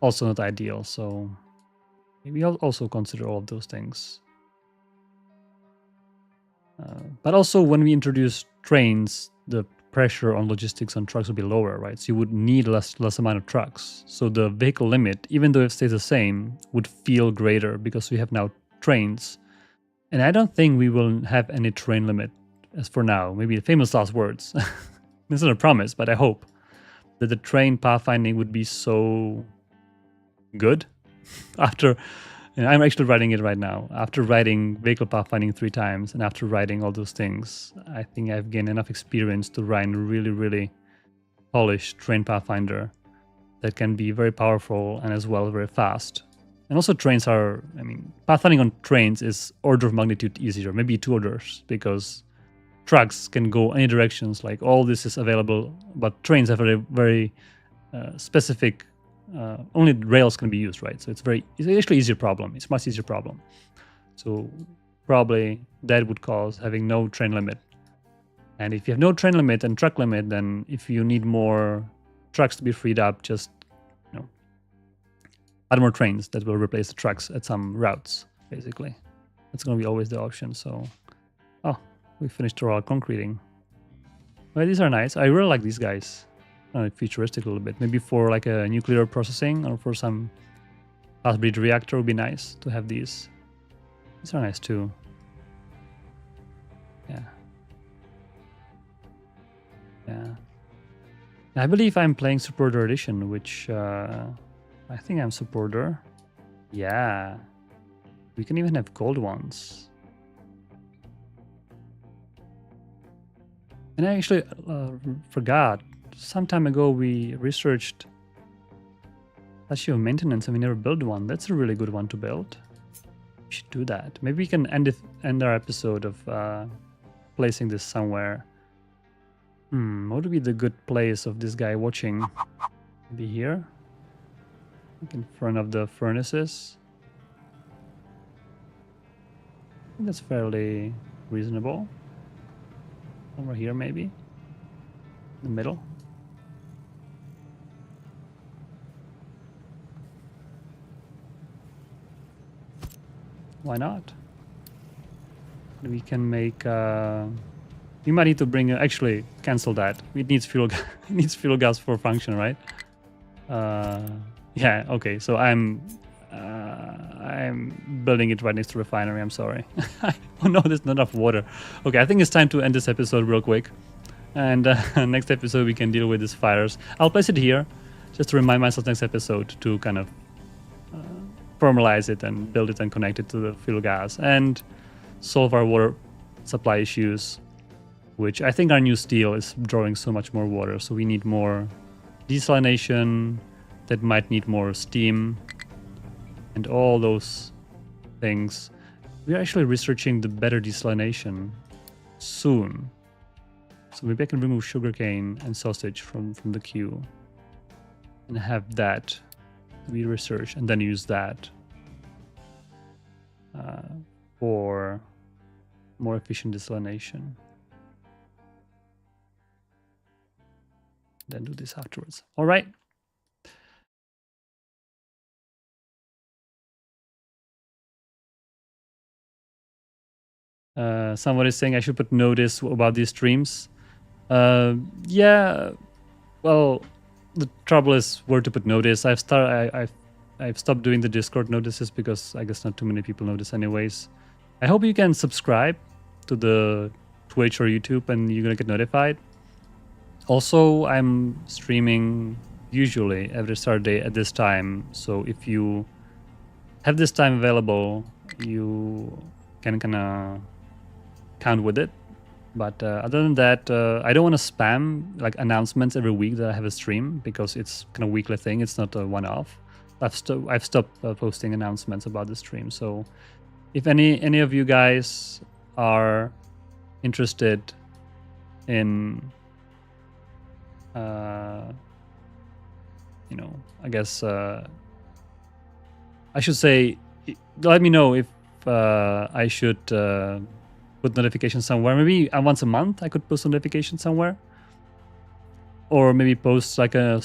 also not ideal. So maybe I'll also consider all of those things. But also when we introduce trains, the pressure on logistics on trucks would be lower, right? So you would need less amount of trucks. So the vehicle limit, even though it stays the same, would feel greater because we have now trains. And I don't think we will have any train limit as for now. Maybe the famous last words. This is not a promise, but I hope that the train pathfinding would be so good after. And I'm actually writing it right now. After writing vehicle pathfinding 3 times and after writing all those things, I think I've gained enough experience to write a really, really polished train pathfinder that can be very powerful and as well very fast. And also trains are, I mean, pathfinding on trains is order of magnitude easier, maybe 2 orders, because trucks can go any directions, like all this is available, but trains have a very specific only rails can be used, right? So it's actually easier problem. It's much easier problem. So probably that would cause having no train limit. And if you have no train limit and truck limit, then if you need more trucks to be freed up, just add more trains that will replace the trucks at some routes, basically. That's going to be always the option. So, we finished our concreting. Well, these are nice. I really like these guys. Futuristic a little bit. Maybe for like a nuclear processing or for some fast breed reactor would be nice to have these. These are nice too. Yeah. I believe I'm playing Supporter Edition, which I think I'm Supporter. Yeah. We can even have gold ones. And I actually forgot. Some time ago we researched statue of maintenance and we never built one. That's a really good one to build. We should do that. Maybe we can end our episode of placing this somewhere. What would be the good place of this guy watching? Maybe here? Like in front of the furnaces. I think that's fairly reasonable. Somewhere here maybe? In the middle? Why not? We can make. We might need to bring. Actually, cancel that. It needs fuel. It needs fuel gas for function, right? Yeah. Okay. So I'm building it right next to refinery. I'm sorry. Oh no, there's not enough water. Okay, I think it's time to end this episode real quick. And next episode we can deal with these fires. I'll place it here, just to remind myself next episode to kind of formalize it and build it and connect it to the fuel gas and solve our water supply issues, which I think our new steel is drawing so much more water. So we need more desalination, that might need more steam and all those things. We're actually researching the better desalination soon. So maybe I can remove sugarcane and sausage from the queue and have that be researched and then use that for more efficient desalination. Then do this afterwards. All right. Someone is saying I should put notice about these streams. Yeah, well, the trouble is where to put notice. I've stopped doing the Discord notices because I guess not too many people notice anyways. I hope you can subscribe to the Twitch or YouTube and you're gonna get notified. Also, I'm streaming usually every Saturday at this time, so if you have this time available, you can kind of count with it. But other than that, I don't want to spam like announcements every week that I have a stream because it's kind of a weekly thing. It's not a one-off. I've stopped posting announcements about the stream. So if any of you guys are interested in, you know, I guess I should say, let me know if I should put notifications somewhere. Maybe once a month I could post a notification somewhere, or maybe post like a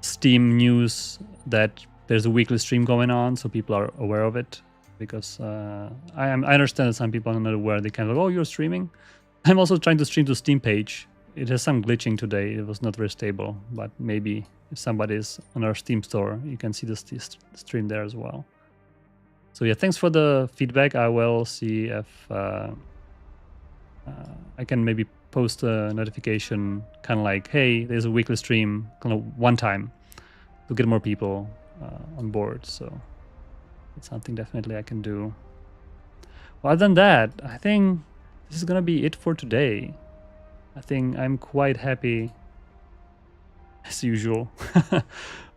Steam news that there's a weekly stream going on so people are aware of it, because I understand that some people are not aware. They kind of, oh, you're streaming. I'm also trying to stream to Steam page. It has some glitching today. It was not very stable, but maybe if somebody's on our Steam store, you can see the stream there as well. So yeah, thanks for the feedback. I will see if I can maybe post a notification, kind of like, hey, there's a weekly stream, kind of one time, to get more people on board. So it's something definitely I can do. Well, other than that, I think this is gonna be it for today. I think I'm quite happy, as usual,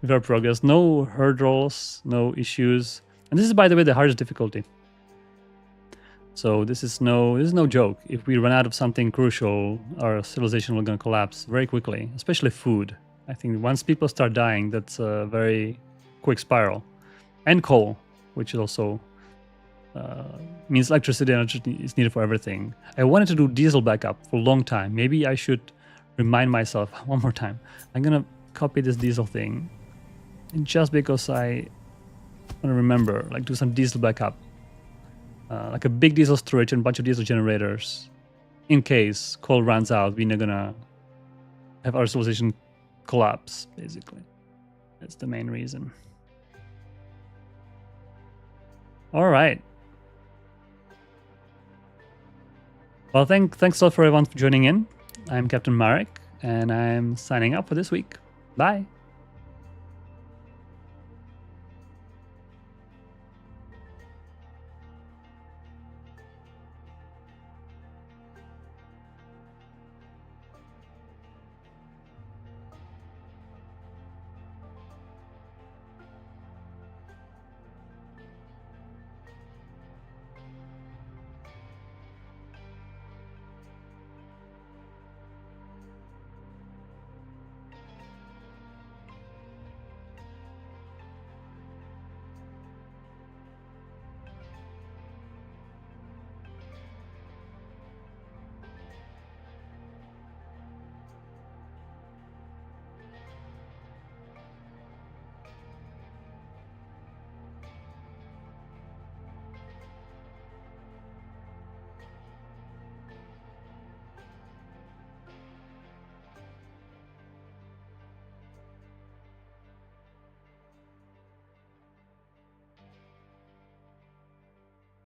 with our progress. No hurdles, no issues. And this is, by the way, the hardest difficulty. So this is no joke. If we run out of something crucial, our civilization will gonna collapse very quickly, especially food. I think once people start dying, that's a very quick spiral. And coal, which is also means electricity is needed for everything. I wanted to do diesel backup for a long time. Maybe I should remind myself one more time. I'm gonna copy this diesel thing, and just because I want to remember, like do some diesel backup, like a big diesel storage and a bunch of diesel generators, in case coal runs out. We're not gonna have our civilization collapse. Basically, that's the main reason. All right. Well, thanks a lot for everyone for joining in. I'm Captain Marek, and I'm signing out for this week. Bye.